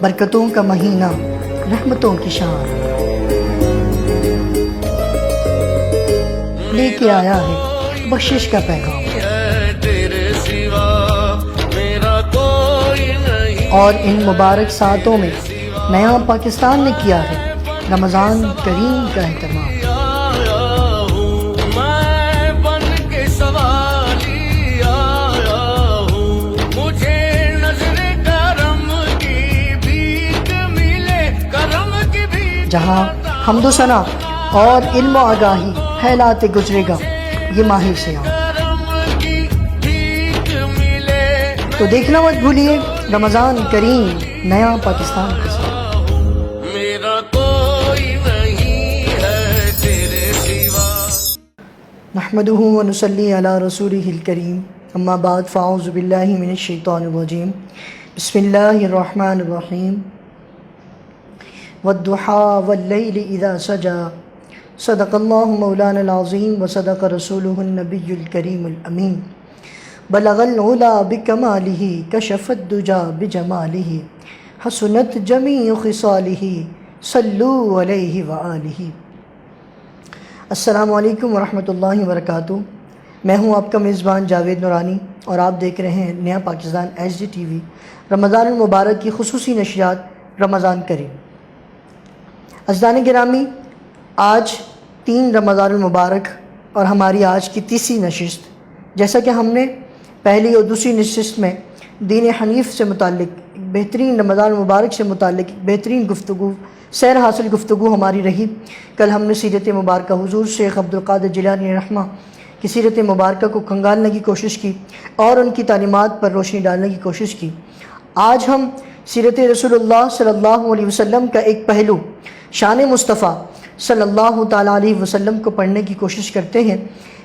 برکتوں کا مہینہ، رحمتوں کی شان، لے کے آیا ہے بخشش کا پیغام، اور ان مبارک ساعتوں میں نیا پاکستان نے کیا ہے رمضان کریم کا اہتمام۔ جہاں حمد و ثنا اور علم و آگاہی پھیلاتے گزرے گا یہ ماہ سیام، تو دیکھنا مت بھولیے رمضان کریم نیا پاکستان کے ساتھ۔ میرا کوئی نہیں ہے تیرے سوا۔ نحمدہ و نصلی علی رسولہ الکریم، اما بعد فاعوذ باللہ من الشیطان الرجیم، بسم اللہ الرحمن الرحیم۔ والضحیٰ واللیل اذا سجا، صدق اللہ مولانا العظیم وصدق رسولہ النبی الکریم الامین۔ بلغ العلا بکمالہ، کشف الدجا بجمالہ، حسنت جمیع خصالہ، صلوا علیہ وآلہ۔ السلام علیکم ورحمۃ اللہ وبرکاتہ۔ میں ہوں آپ کا میزبان جاوید نورانی، اور آپ دیکھ رہے ہیں نیا پاکستان HD TV رمضان المبارک کی خصوصی نشریات رمضان کریم۔ عزیزان گرامی، آج 3 رمضان المبارک اور ہماری آج کی تیسری نشست، جیسا کہ ہم نے پہلی اور دوسری نشست میں دین حنیف سے متعلق بہترین رمضان المبارک سے متعلق بہترین گفتگو، سیر حاصل گفتگو ہماری رہی۔ کل ہم نے سیرت مبارکہ حضور شیخ عبدالقادر جیلانی رحمہ کی سیرت مبارکہ کو کھنگالنے کی کوشش کی اور ان کی تعلیمات پر روشنی ڈالنے کی کوشش کی۔ آج ہم سیرت رسول اللہ صلی اللہ علیہ وسلم کا ایک پہلو، شان مصطفیٰ صلی اللہ تعالیٰ علیہ وسلم کو پڑھنے کی کوشش کرتے ہیں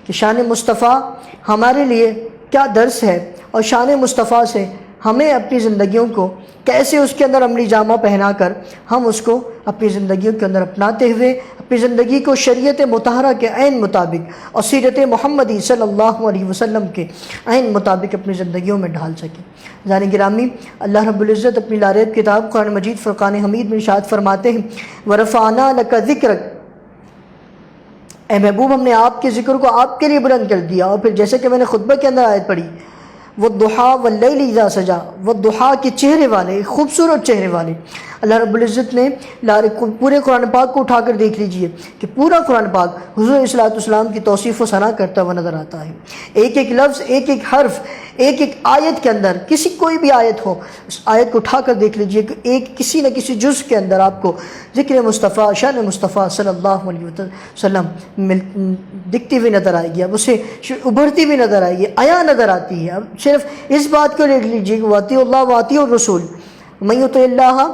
کہ شان مصطفیٰ ہمارے لیے کیا درس ہے، اور شان مصطفیٰ سے ہمیں اپنی زندگیوں کو کیسے اس کے اندر عملی جامہ پہنا کر ہم اس کو اپنی زندگیوں کے اندر اپناتے ہوئے اپنی زندگی کو شریعت مطہرہ کے عین مطابق اور سیرت محمدی صلی اللہ علیہ وسلم کے عین مطابق اپنی زندگیوں میں ڈھال سکیں۔ عزیزان گرامی، اللہ رب العزت اپنی لارب کتاب قرآن مجید فرقان حمید میں ارشاد فرماتے ہیں، وَرَفَعْنَا لَكَ ذِكْرَكَ، اے محبوب ہم نے آپ کے ذکر کو آپ کے لیے بلند کر دیا۔ اور پھر جیسے کہ میں نے خطبہ کے اندر آیت پڑھی، والضحیٰ واللیل اذا سجا، والضحیٰ کے چہرے والے، خوبصورت چہرے والے، اللہ رب العزت نے پورے قرآن پاک کو اٹھا کر دیکھ لیجئے کہ پورا قرآن پاک حضور علیہ الصلوۃ والسلام کی توصیف و ثنا کرتا ہوا نظر آتا ہے۔ ایک ایک لفظ، ایک ایک حرف، ایک ایک آیت کے اندر، کوئی بھی آیت ہو، اس آیت کو اٹھا کر دیکھ لیجئے کہ کسی نہ کسی جز کے اندر آپ کو ذکر مصطفیٰ، شان مصطفیٰ صلی اللہ علیہ وسلم دکھتی ہوئی نظر آئے گی، اب اسے ابھرتی ہوئی نظر آئے گی، عیاں نظر آتی ہے۔ اب صرف اس بات کو دیکھ لیجئے کہ واطیعوا اللہ واطیعوا الرسول، من یطع اللہ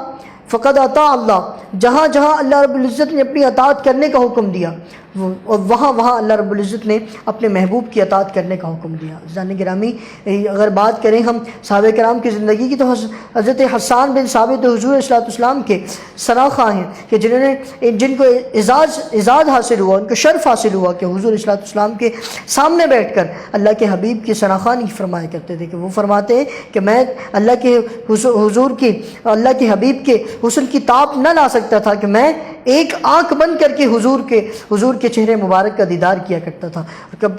فقد اطاع اللہ، جہاں جہاں اللہ رب العزت نے اپنی اطاعت کرنے کا حکم دیا، اور وہاں وہاں اللہ رب العزت نے اپنے محبوب کی اطاعت کرنے کا حکم دیا۔ عزیزان گرامی، اگر بات کریں ہم صحابہ کرام کی زندگی کی، تو حضرت حسان بن ثابت حضور علیہ الصلوۃ والسلام کے ثناخواہ ہیں، کہ جن کو اعزاز حاصل ہوا، ان کو شرف حاصل ہوا کہ حضور علیہ الصلوۃ والسلام کے سامنے بیٹھ کر اللہ کے حبیب کی ثناخوانی فرمایا کرتے تھے، کہ وہ فرماتے ہیں کہ میں اللہ کے حضور کی، اللہ کے حبیب کے حسن کی تاب نہ لا سکتا تھا کہ میں ایک آنکھ بند کر کے حضور کے چہرے مبارک کا دیدار کیا کرتا تھا۔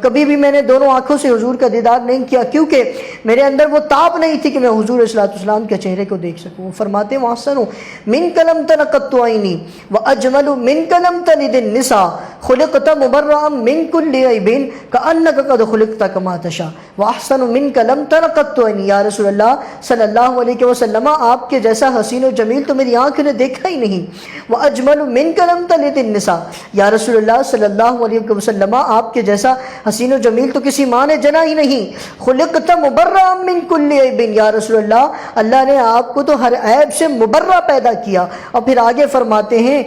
کبھی بھی میں نے دونوں آنکھوں سے حضور کا دیدار نہیں کیا، کیونکہ میرے اندر وہ تاب نہیں تھی کہ میں حضور علیہ السلام کے چہرے کو دیکھ سکوں۔ وہ فرماتے ہیں، وَأَحْسَنُ مِنْكَ لَمْ تَلِدْ قَطُّ عَيْنِي وَأَجْمَلُ مِنْكَ لَمْ تَلِدِ النِّسَاءُ خُلِقْتَ مُبَرَّأً مِنْ كُلِّ عَيْبٍ كَأَنَّكَ قَدْ خُلِقْتَ كَمَا تَشَاءُ وَأَحْسَنُ مِنْكَ لَمْ تَرَ قَطُّ عَيْنِي۔ یا رسول اللہ صلی اللہ علیہ وسلم، آپ کے جیسا حسین و جمیل تو میری آنکھ نے دیکھا ہی نہیں۔ وَأَجْمَلُ مِنْكَ لَمْ تَلِدِ النِّسَاءُ، یا رسول اللہ صلی اللہ علیہ وسلم، آپ کے جیسا حسین و جمیل تو کسی ماں نے جنا ہی نہیں۔ خُلِقْتَ مُبَرَّأً مِنْ كُلِّ عَيْبٍ، یا رسول اللہ نے آپ کو تو ہر عیب سے مبرہ پیدا کیا۔ اور پھر آگے فرماتے ہیں،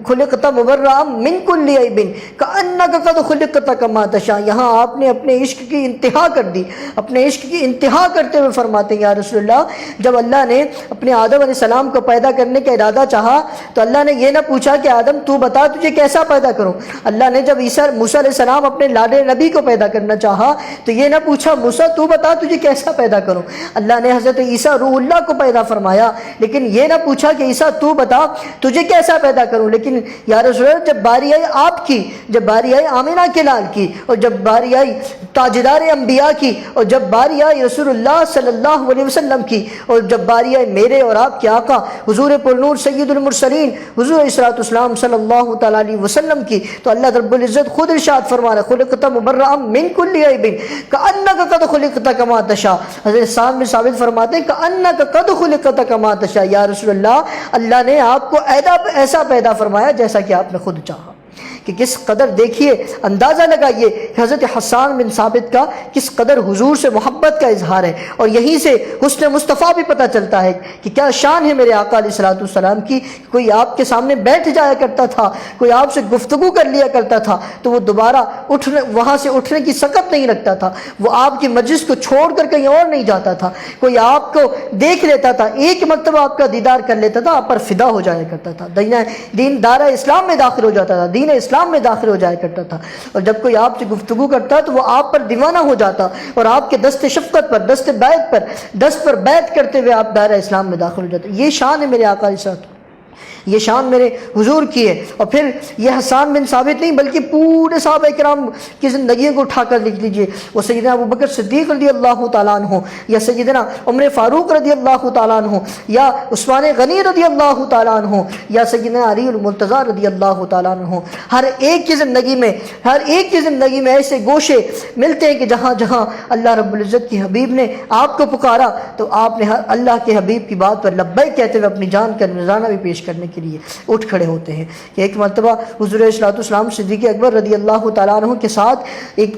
خُلِقْتَ مُبَرَّأً مِنْ كُلِّ عَيْبٍ كَأَنَّكَ قَدْ خُلِقْتَ كَمَا تَشَاءُ، یہاں آپ نے اپنے عشق کی انتہا کر دی۔ اپنے عشق کی انتہا کرتے ہوئے فرماتے ہیں، یا رسول اللہ جب اللہ نے اپنے آدم علیہ السلام کو پیدا کرنے کا ارادہ چاہا تو اللہ نے یہ نہ پوچھا کہ آدم تو بتا تجھے کیسا پیدا کروں۔ اللہ نے جب موسیٰ علیہ السلام اپنے لاڈلے نبی کو پیدا کرنا چاہا تو یہ نہ پوچھا موسیٰ تو بتا تجھے کیسا پیدا کروں؟ اللہ نے حضرت عیسیٰ روح اللہ کو پیدا فرمایا، لیکن یہ نہ پوچھا کہ عیسیٰ تو بتا تجھے کیسا پیدا کروں؟ لیکن یا رسول اللہ جب باری آئی آپ کی، جب باری آئی آمنہ کے لال کی، اور جب باری آئی تاجدار انبیاء کی، اور جب باری آئی رسول اللہ صلی اللہ علیہ وسلم کی، اور جب باری آئی میرے اور آپ کے آقا حضور پرنور سید المرسلین حضور اسراۃ السلام صلی اللہ تعالیٰ علیہ وسلم کی، تو اللہ رب العزت خود ارشاد فرما رہا ہے خلقت مبرأ من کل عیب کأنک قد خلقت کما تشاء۔ حضرت سعد بن ثابت فرماتے ہیں کأنک قد خلقت کما تشاء، یا رسول اللہ نے آپ کو ایسا پیدا فرمایا جیسا کہ آپ نے خود چاہا۔ کہ کس قدر دیکھیے، اندازہ لگائیے کہ حضرت حسان بن ثابت کا کس قدر حضور سے محبت کا اظہار ہے، اور یہیں سے حسن مصطفیٰ بھی پتہ چلتا ہے کہ کیا شان ہے میرے آقا علیہ الصلوۃ والسلام کی۔ کوئی آپ کے سامنے بیٹھ جایا کرتا تھا، کوئی آپ سے گفتگو کر لیا کرتا تھا تو وہ دوبارہ وہاں سے اٹھنے کی سکت نہیں رکھتا تھا، وہ آپ کی مجلس کو چھوڑ کر کہیں اور نہیں جاتا تھا۔ کوئی آپ کو دیکھ لیتا تھا، ایک مرتبہ آپ کا دیدار کر لیتا تھا، آپ پر فدا ہو جایا کرتا تھا، دین دارہ اسلام میں داخل ہو جاتا تھا، دین اسلام میں داخل ہو جایا کرتا تھا، اور جب کوئی آپ سے گفتگو کرتا تو وہ آپ پر دیوانہ ہو جاتا، اور آپ کے دست شفقت پر، دست پر بیعت کرتے ہوئے آپ دائرہ اسلام میں داخل ہو جاتے۔ یہ شان ہے میرے آقا علیہ الصلوۃ، یہ شان میرے حضور کی ہے۔ اور پھر یہ حسان بن ثابت نہیں بلکہ پورے صحابہ کرام کی زندگیوں کو اٹھا کر لکھ لیجئے، وہ سیدنا ابوبکر صدیق رضی اللہ تعالیٰ عنہ، یا سیدنا عمر فاروق رضی اللہ تعالیٰ عنہ، یا عثمان غنی رضی اللہ تعالیٰ عنہ، یا سیدنا علی المرتضیٰ رضی اللہ تعالیٰ عنہ۔ ہر ایک کی زندگی میں ایسے گوشے ملتے ہیں کہ جہاں جہاں اللہ رب العزت کی حبیب نے آپ کو پکارا تو آپ نے اللہ کے حبیب کی بات پر لبیک کہتے ہوئے اپنی جان کا نذرانہ بھی پیش کرنے کے لیے اٹھ کھڑے ہوتے ہیں۔ کہ ایک مرتبہ حضور صلی اللہ علیہ وسلم صدیق اکبر رضی اللہ تعالیٰ عنہ کے ساتھ ایک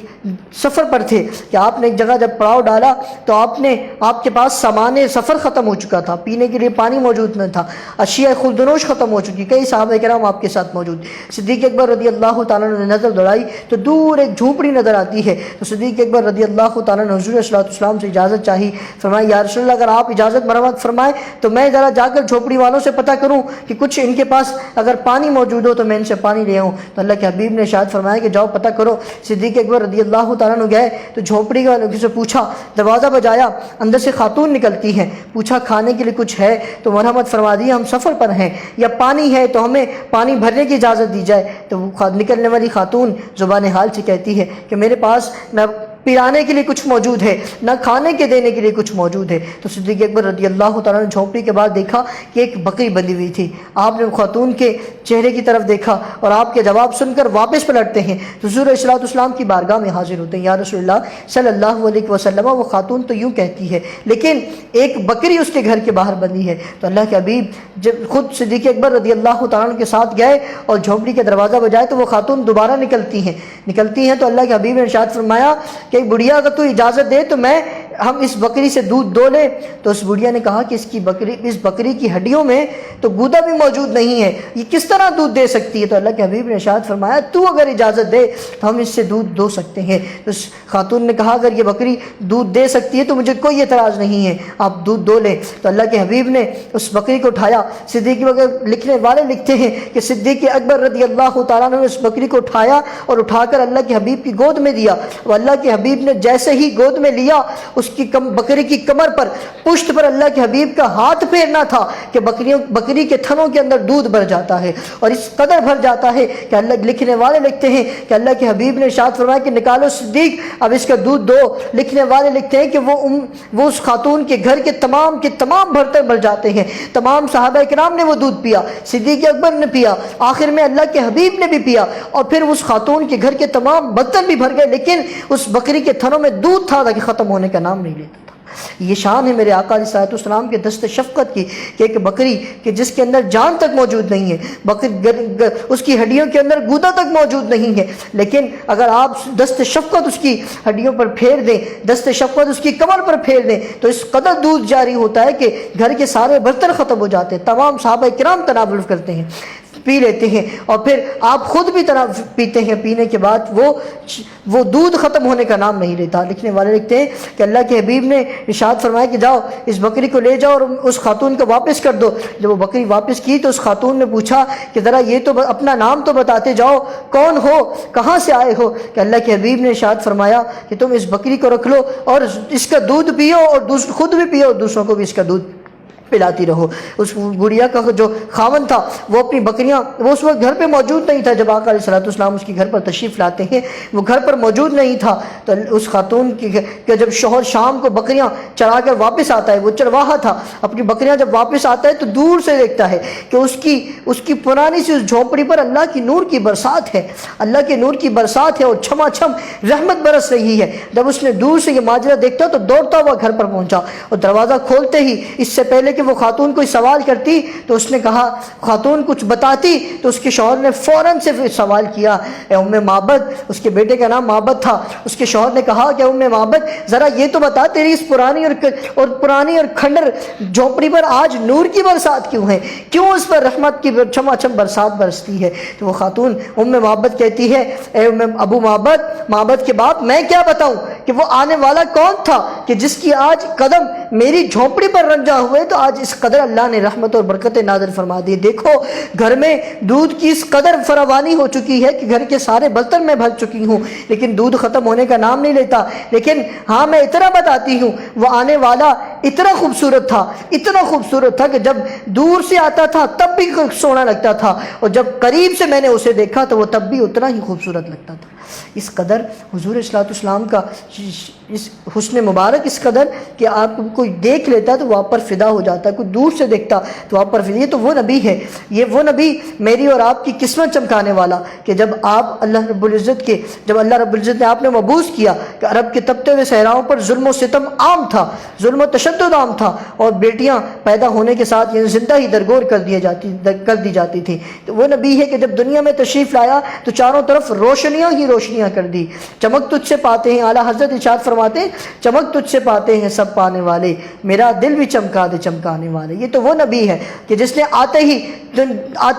سفر پر تھے کہ آپ نے ایک جگہ جب پڑاؤ ڈالا تو آپ کے پاس سامان سفر ختم ہو چکا تھا، پینے کے لیے پانی موجود نہ تھا، اشیاء خردنوش ختم ہو چکی، کئی صحابہ کرام آپ کے ساتھ موجود۔ صدیق اکبر رضی اللہ تعالیٰ عنہ نے نظر دوڑائی تو دور ایک جھونپڑی نظر آتی ہے، تو صدیق اکبر رضی اللہ تعالیٰ عنہ حضور صلی اللہ علیہ وسلم سے اجازت چاہی، فرمایا یا رسول اللہ اگر آپ اجازت مرحمت فرمائیں تو میں ذرا جا کر جھونپڑی والوں سے پتہ کروں کہ کچھ ان کے پاس اگر پانی موجود ہو تو میں ان سے پانی لے آؤں۔ تو اللہ کے حبیب نے ارشاد فرمایا کہ جاؤ پتہ کرو۔ صدیق اکبر رضی اللہ تعالیٰ عنہ گئے تو جھونپڑی والوں سے پوچھا، دروازہ بجایا، اندر سے خاتون نکلتی ہیں، پوچھا کھانے کے لیے کچھ ہے تو مرحمت فرما دی ہم سفر پر ہیں، یا پانی ہے تو ہمیں پانی بھرنے کی اجازت دی جائے۔ تو وہ نکلنے والی خاتون زبان حال سے کہتی ہے کہ میرے پاس نہ پلانے کے لیے کچھ موجود ہے نہ کھانے کے دینے کے لیے کچھ موجود ہے۔ تو صدیق اکبر رضی اللہ تعالیٰ نے جھونپڑی کے بعد دیکھا کہ ایک بکری بندھی ہوئی تھی، آپ نے خاتون کے چہرے کی طرف دیکھا اور آپ کے جواب سن کر واپس پلٹتے ہیں تو حضور علیہ الصلوۃ والسلام کی بارگاہ میں حاضر ہوتے ہیں، یا رسول اللہ صلی اللہ علیہ وسلم وہ خاتون تو یوں کہتی ہے لیکن ایک بکری اس کے گھر کے باہر بندھی ہے۔ تو اللہ کے حبیب جب خود صدیق اکبر رضی اللہ تعالیٰ کے ساتھ گئے اور جھونپڑی کے دروازہ بجائے تو وہ خاتون دوبارہ نکلتی ہیں تو اللہ کے حبیب نے ارشاد فرمایا کہ بڑھیا اگر تو اجازت دے تو ہم اس بکری سے دودھ دو لیں۔ تو اس بڑھیا نے کہا کہ اس بکری کی ہڈیوں میں تو گودا بھی موجود نہیں ہے، یہ کس طرح دودھ دے سکتی ہے؟ تو اللہ کے حبیب نے ارشاد فرمایا تو اگر اجازت دے تو ہم اس سے دودھ دو سکتے ہیں۔ تو اس خاتون نے کہا اگر یہ بکری دودھ دے سکتی ہے تو مجھے کوئی اعتراض نہیں ہے، آپ دودھ دو لیں۔ تو اللہ کے حبیب نے اس بکری کو اٹھایا، صدیق اکبر لکھنے والے لکھتے ہیں کہ صدیق اکبر رضی اللہ تعالیٰ نے اس بکری کو اٹھایا اور اٹھا کر اللہ کے حبیب کی گود میں دیا، اور اللہ کے حبیب نے جیسے ہی گود میں لیا اس کی بکری کی کمر پر پشت پر اللہ کے حبیب کا ہاتھ پھیرنا تھا کہ بکری کے تھنوں کے اندر دودھ بھر جاتا ہے، اور اس قدر بھر جاتا ہے کہ اللہ لکھنے والے لکھتے ہیں کہ اللہ کے حبیب نے ارشاد فرمایا کہ نکالو صدیق اب اس کا دودھ دو۔ لکھنے والے لکھتے ہیں کہ وہ اس خاتون کے گھر کے تمام برتن بھر جاتے ہیں، تمام صحابہ کرام نے وہ دودھ پیا، صدیق اکبر نے پیا، آخر میں اللہ کے حبیب نے بھی پیا، اور پھر اس خاتون کے گھر کے تمام برتن بھی بھر گئے، لیکن اس بکری کے تھنوں میں دودھ تھا کہ ختم ہونے کا نام نہیں لیتا تھا۔ یہ شان ہے میرے آقا علیہ الصلوۃ والسلام کے دست شفقت کی کہ ایک بکری کہ جس کے اندر جان تک موجود نہیں ہے، اس کی ہڈیوں کے اندر گودا تک موجود نہیں ہے، لیکن اگر آپ دست شفقت اس کی ہڈیوں پر پھیر دیں، دست شفقت اس کی کمر پر پھیر دیں تو اس قدر دودھ جاری ہوتا ہے کہ گھر کے سارے برتن ختم ہو جاتے ہیں، تمام صحابہ کرام تناول کرتے ہیں۔ پی لیتے ہیں اور پھر آپ خود بھی طرح پیتے ہیں، پینے کے بعد وہ دودھ ختم ہونے کا نام نہیں لیتا۔ لکھنے والے لکھتے ہیں کہ اللہ کے حبیب نے ارشاد فرمایا کہ جاؤ اس بکری کو لے جاؤ اور اس خاتون کو واپس کر دو۔ جب وہ بکری واپس کی تو اس خاتون نے پوچھا کہ ذرا یہ تو اپنا نام تو بتاتے جاؤ، کون ہو، کہاں سے آئے ہو؟ کہ اللہ کے حبیب نے ارشاد فرمایا کہ تم اس بکری کو رکھ لو اور اس کا دودھ پیو اور خود بھی پیو اور دوسروں کو بھی اس کا دودھ پلاتی رہو۔ اس بڑھیا کا جو خاون تھا وہ اپنی بکریاں، وہ اس وقت گھر پہ موجود نہیں تھا جب آقا علیہ السلام اس کے گھر پر تشریف لاتے ہیں، وہ گھر پر موجود نہیں تھا۔ تو اس خاتون کہ جب شوہر شام کو بکریاں چرا کر واپس آتا ہے، وہ چرواہا تھا، اپنی بکریاں جب واپس آتا ہے تو دور سے دیکھتا ہے کہ اس کی پرانی سی اس جھونپڑی پر اللہ کی نور کی برسات ہے، اللہ کے نور کی برسات ہے اور چھما چھم رحمت برس رہی ہے۔ جب اس نے دور سے یہ ماجرا دیکھتا تو دوڑتا ہوا گھر پر پہنچا اور دروازہ کھولتے ہی اس سے پہلے کہ وہ خاتون کوئی سوال کرتی تو اس نے کہا، خاتون کچھ بتاتی تو اس کے شوہر نے فوراً سے سوال کیا، اے ام معبد، اس کے بیٹے کا نام معبد تھا، اس کے شوہر نے کہا کہ ام معبد ذرا یہ تو بتا تیری اس پرانی اور کھنڈر جھونپڑی پر آج نور کی برسات کیوں ہے، کیوں اس پر رحمت کی چھما چھم برسات برستی ہے؟ تو وہ خاتون ام معبد کہتی ہے، اے ابو معبد کے باپ، میں کیا بتاؤں کہ وہ آنے والا کون تھا کہ جس کی آج قدم میری جھونپڑی پر رنجا ہوئے تو آج اس قدر اللہ نے رحمت اور برکتیں نازل فرما دی۔ دیکھو گھر میں دودھ کی اس قدر فراوانی ہو چکی ہے کہ گھر کے سارے برتن میں بھر چکی ہوں، لیکن دودھ ختم ہونے کا نام نہیں لیتا۔ لیکن ہاں میں اتنا بتاتی ہوں، وہ آنے والا اتنا خوبصورت تھا کہ جب دور سے آتا تھا تب بھی سونا لگتا تھا اور جب قریب سے میں نے اسے دیکھا تو وہ تب بھی اتنا ہی خوبصورت لگتا تھا۔ اس قدر حضور صلی اللہ علیہ وسلم کا اس حسن مبارک اس قدر کہ آپ کوئی دیکھ لیتا تو وہ آپ پر فدا ہو جاتا، کوئی دور سے دیکھتا تو آپ پر فدا۔ یہ تو وہ نبی ہے، یہ وہ نبی میری اور آپ کی قسمت چمکانے والا کہ جب اللہ رب العزت نے آپ نے مبعوث کیا کہ عرب کے تپتے ہوئے صحراؤں پر ظلم و ستم عام تھا، ظلم و تشدد عام تھا اور بیٹیاں پیدا ہونے کے ساتھ زندہ ہی درگور کر دی جاتی تھی۔ تو وہ نبی ہے کہ جب دنیا میں تشریف لایا تو چاروں طرف روشنیاں ہی روشنیاں کر دی۔ چمک تجھ سے پاتے ہیں، اعلیٰ حضرت ارشاد فرماتے ہیں، چمک تجھ سے پاتے ہیں سب پانے والے، میرا دل بھی چمکا دے چمکانے والے۔ یہ تو وہ نبی ہے کہ جس نے آتے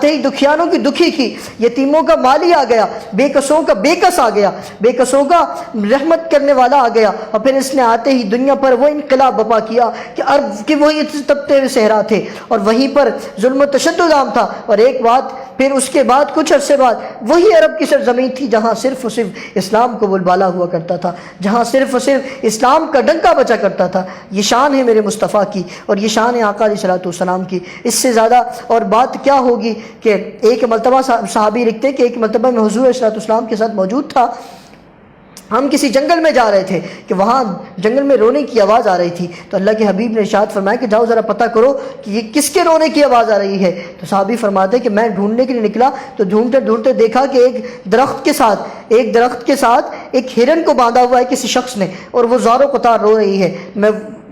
ہی دکھیانوں کی دکھی کی، یتیموں کا مالی آ گیا، بے کسوں کا بے کس آ گیا، بے کسوں کا رحمت کرنے والا آ گیا، اور پھر اس نے آتے ہی دنیا پر وہ انقلاب برپا کیا کہ عرب کے وہی تپتے ہوئے صحرا تھے اور وہیں پر ظلم و تشدد عام تھا۔ اور ایک بات پھر اس کے بعد کچھ عرصے بعد وہی عرب کی سرزمین تھی جہاں صرف اور صرف اسلام کو بول بالا ہوا کرتا تھا، جہاں صرف اور صرف اسلام کا ڈنکا بچا کرتا تھا۔ یہ شان ہے میرے مصطفیٰ کی اور یہ شان ہے آقا علیہ السلام کی۔ اس سے زیادہ اور بات کیا ہوگی کہ ایک مرتبہ صحابی لکھتے ہیں کہ ایک مرتبہ میں حضور علیہ السلام کے ساتھ موجود تھا، ہم کسی جنگل میں جا رہے تھے کہ وہاں جنگل میں رونے کی آواز آ رہی تھی، تو اللہ کے حبیب نے ارشاد فرمایا کہ جاؤ ذرا پتہ کرو کہ یہ کس کے رونے کی آواز آ رہی ہے۔ تو صحابی فرماتے کہ میں ڈھونڈنے کے لیے نکلا تو ڈھونڈتے دیکھا کہ ایک درخت کے ساتھ ایک ہرن کو باندھا ہوا ہے کسی شخص نے اور وہ زار و قطار رو رہی ہے۔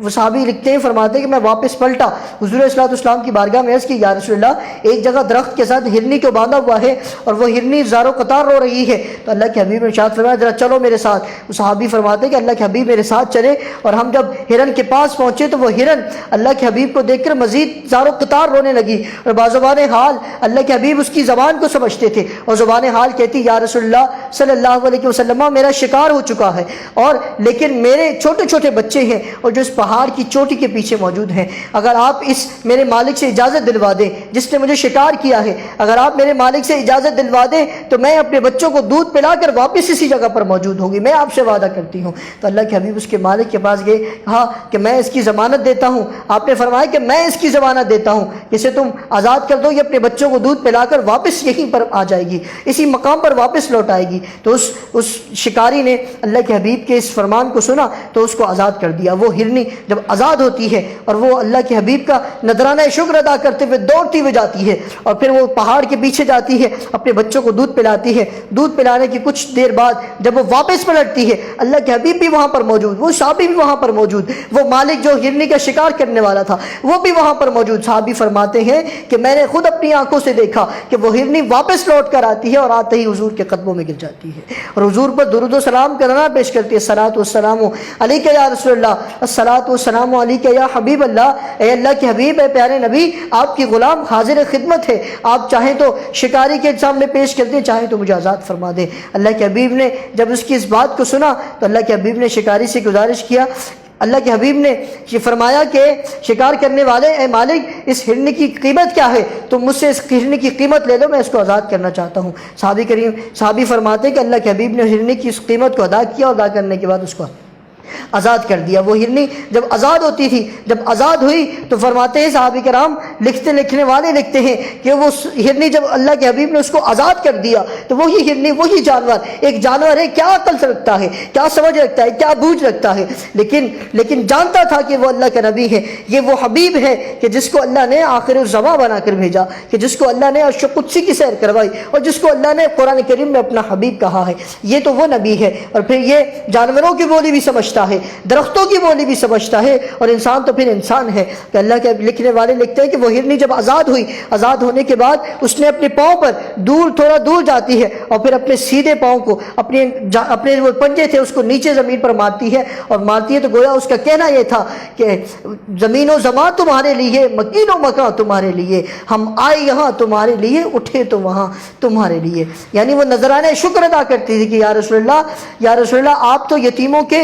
وہ صحابی لکھتے ہیں، فرماتے ہیں کہ میں واپس پلٹا، حضور صلی اللہ علیہ وسلم کی بارگاہ میں عرض کی، یا رسول اللہ ایک جگہ درخت کے ساتھ ہرنی کو باندھا ہوا ہے اور وہ ہرنی زار و قطار رو رہی ہے۔ تو اللہ کے حبیب نے ارشاد فرمایا ذرا چلو میرے ساتھ۔ وہ صحابی فرماتے ہیں کہ اللہ کے حبیب میرے ساتھ چلے اور ہم جب ہرن کے پاس پہنچے تو وہ ہرن اللہ کے حبیب کو دیکھ کر مزید زار و قطار رونے لگی اور بازوان حال اللہ کے حبیب اس کی زبان کو سمجھتے تھے اور زبان حال کہتی، یا رسول اللہ صلی اللہ علیہ وسلم میرا شکار ہو چکا ہے اور لیکن میرے چھوٹے چھوٹے بچے ہیں اور جو اس پہاڑ کی چوٹی کے پیچھے موجود ہیں، اگر آپ اس میرے مالک سے اجازت دلوا دیں جس نے مجھے شکار کیا ہے، اگر آپ میرے مالک سے اجازت دلوا دیں تو میں اپنے بچوں کو دودھ پلا کر واپس اسی جگہ پر موجود ہوگی، میں آپ سے وعدہ کرتی ہوں۔ تو اللہ کے حبیب اس کے مالک کے پاس گئے، کہا کہ میں اس کی ضمانت دیتا ہوں۔ آپ نے فرمایا کہ میں اس کی ضمانت دیتا ہوں، اسے تم آزاد کر دو، یہ اپنے بچوں کو دودھ پلا کر واپس یہیں پر آ جائے گی، اسی مقام پر واپس لوٹ آئے گی۔ تو اس شکاری نے اللہ کے حبیب کے اس فرمان کو سنا تو اس کو آزاد کر دیا۔ وہ ہرنی جب آزاد ہوتی ہے اور وہ اللہ کے حبیب کا نذرانہ شکر ادا کرتے ہوئے دوڑتی ہوئے جاتی ہے اور پھر وہ پہاڑ کے پیچھے جاتی ہے، اپنے بچوں کو دودھ پلاتی ہے۔ دودھ پلانے کی کچھ دیر بعد جب وہ واپس پلٹتی ہے، اللہ کے حبیب بھی وہاں پر موجود، وہ صحابی بھی وہاں پر موجود، وہ مالک جو ہرنی کا شکار کرنے والا تھا وہ بھی وہاں پر موجود۔ صحابی فرماتے ہیں کہ میں نے خود اپنی آنکھوں سے دیکھا کہ وہ ہرنی واپس لوٹ کر آتی ہے اور آتے ہی حضور کے قدموں میں گر جاتی ہے اور حضور پر درود و سلام کا نعرہ پیش کرتی ہے، الصلاۃ والسلام علیک یا رسول اللہ، الصلاۃ والسلام علیک یا حبیب اللہ، اے اللہ کے حبیب، اے پیارے نبی، آپ کی غلام حاضر خدمت ہے، آپ چاہیں تو شکاری کے سامنے پیش کر دیں، چاہیں تو مجھے آزاد فرما دیں۔ اللہ کے حبیب نے جب اس کی اس بات کو سنا تو اللہ کے حبیب نے شکاری سے گزارش کیا، اللہ کے حبیب نے یہ فرمایا کہ شکار کرنے والے، اے مالک اس ہرن کی قیمت کیا ہے؟ تم مجھ سے اس ہرن کی قیمت لے لو، میں اس کو آزاد کرنا چاہتا ہوں۔ صحابی فرماتے ہیں کہ اللہ کے حبیب نے ہرن کی اس قیمت کو ادا کیا، اور ادا کرنے کے بعد اس کو آزاد کر دیا۔ وہ ہرنی جب آزاد ہوتی تھی، جب آزاد ہوئی تو فرماتے ہیں صحابہ کرام، لکھنے والے لکھتے ہیں کہ وہ ہرنی جب اللہ کے حبیب نے اس کو آزاد کر دیا تو وہی ہرنی، وہی جانور، ایک جانور ہے، کیا عقل رکھتا ہے، کیا سمجھ رکھتا ہے، کیا بوجھ رکھتا ہے، لیکن جانتا تھا کہ وہ اللہ کا نبی ہے، یہ وہ حبیب ہے کہ جس کو اللہ نے آخر الزمان بنا کر بھیجا، کہ جس کو اللہ نے عرش قدسی کی سیر کروائی، اور جس کو اللہ نے قرآن کریم میں اپنا حبیب کہا ہے، یہ تو وہ نبی ہے۔ اور پھر یہ جانوروں کی بولی بھی سمجھتا ہے، درختوں کی بولی بھی سمجھتا ہے، اور انسان تو پھر انسان ہے۔ کہ اللہ کے لکھنے والے لکھتے ہیں کہ وہ ہرنی جب آزاد ہوئی، آزاد ہونے کے بعد اس نے اپنے پاؤں پر تھوڑا دور جاتی ہے، اور پھر اپنے سیدھے پاؤں کو، اپنے وہ پنجے تھے اس کو نیچے زمین پر مارتی ہے، اور مارتی ہے تو گویا اس کا کہنا یہ تھا کہ زمین و زمان تمہارے لیے، مکین و مکان تمہارے لیے، ہم آئے یہاں تمہارے لیے، اٹھے تو وہاں تمہارے لیے۔ یعنی وہ نذرانہ شکر ادا کرتی تھی کہ یا رسول اللہ آپ تو یتیموں کے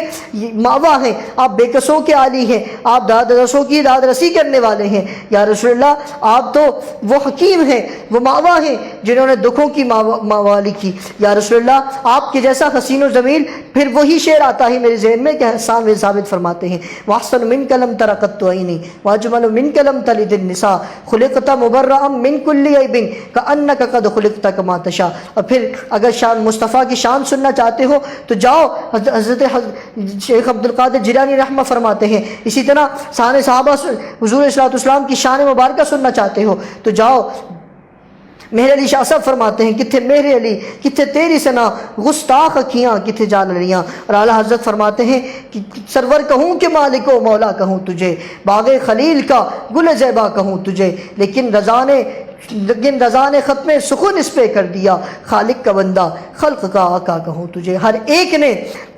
ماوا ہیں، آپ بے کسوں کے عالی ہیں، آپ داد رسوں کی داد رسی کرنے والے ہیں، یا رسول اللہ آپ تو وہ حکیم ہیں، وہ ماوا ہیں جنہوں نے دکھوں کی ماوالی کی، یا رسول اللہ آپ کے جیسا حسین و جمیل۔ پھر وہی شعر آتا ہے میرے ذہن میں کہ حسان بن ثابت فرماتے ہیں وَأَحْسَنُ مِنْكَ لَمْ تَرَ قَطُّ عَيْنِي وَأَجْمَلُ مِنْكَ لَمْ تَلِدِ النِّسَاءُ خُلِقْتَ مُبَرَّأً مِنْ كُلِّ عَيْبٍ كَأَنَّكَ قَدْ خُلِقْتَ كَمَا تَشَاءُ۔ اور پھر اگر شان مصطفیٰ کی شان سننا چاہتے ہو تو جاؤ، حضرت شیخ عبد القادر جیلانی رحمہ فرماتے ہیں، اسی طرح شان صحابہ حضور صلی اللہ علیہ وسلم کی شان مبارکہ سننا چاہتے ہو تو جاؤ۔ مہر علی شاہ صاحب فرماتے ہیں کتھے مہر علی کتھے تیری ثنا، گستاخ اکھیاں کتھے جان لڑیاں۔ اور اعلیٰ حضرت فرماتے ہیں کہ سرور کہوں کہ مالک و مولا کہوں تجھے، باغ خلیل کا گل زیبا کہوں تجھے، لیکن رضا نے ختم سکون اس پہ کر دیا، خالق کا بندہ خلق کا آقا کہوں تجھے۔ ہر ایک نے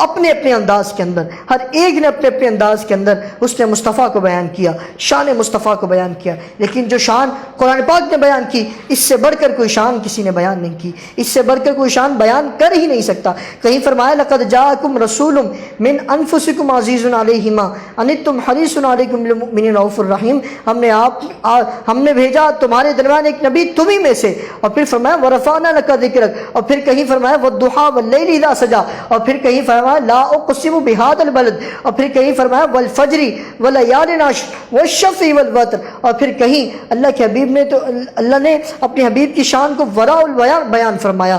اپنے اپنے انداز کے اندر، ہر ایک نے اپنے اپنے انداز کے اندر اس نے مصطفیٰ کو بیان کیا، شان مصطفیٰ کو بیان کیا، لیکن جو شان قرآن پاک نے بیان کی اس سے بڑھ کر کوئی شان کسی نے بیان نہیں کی، اس سے بڑھ کر کوئی شان بیان کر ہی نہیں سکتا۔ کہیں فرمایا لَقَدْ جَاءَكُمْ رَسُولٌ مِّنْ أَنفُسِكُمْ عَزِيزٌ عَلَيْهِ مَا عَنِتُّمْ حَرِيصٌ عَلَيْكُمْ بِالْمُؤْمِنِينَ رَءُوفٌ رَحِيمٌ۔ ہم نے بھیجا تمہارے درمیان ایک نبی تمہیں میں سے، اور پھر فرمایا وَرَفَعْنَا لَكَ ذِكْرَكَ، اور پھر کہیں فرمایا وَالضُّحَىٰ وَاللَّيْلِ إِذَا سَجَىٰ، اور پھر کہیں فرمایا لَا أُقْسِمُ بِهَٰذَا الْبَلَدِ، اور پھر کہیں فرمایا وَالْفَجْرِ وَلَيَالٍ عَشْرٍ وَالشَّفْعِ وَالْوَتْرِ، اور پھر کہیں اللہ کے حبیب نے تو اللہ نے اپنے حبیب کی شان کو وراء البیان بیان فرمایا،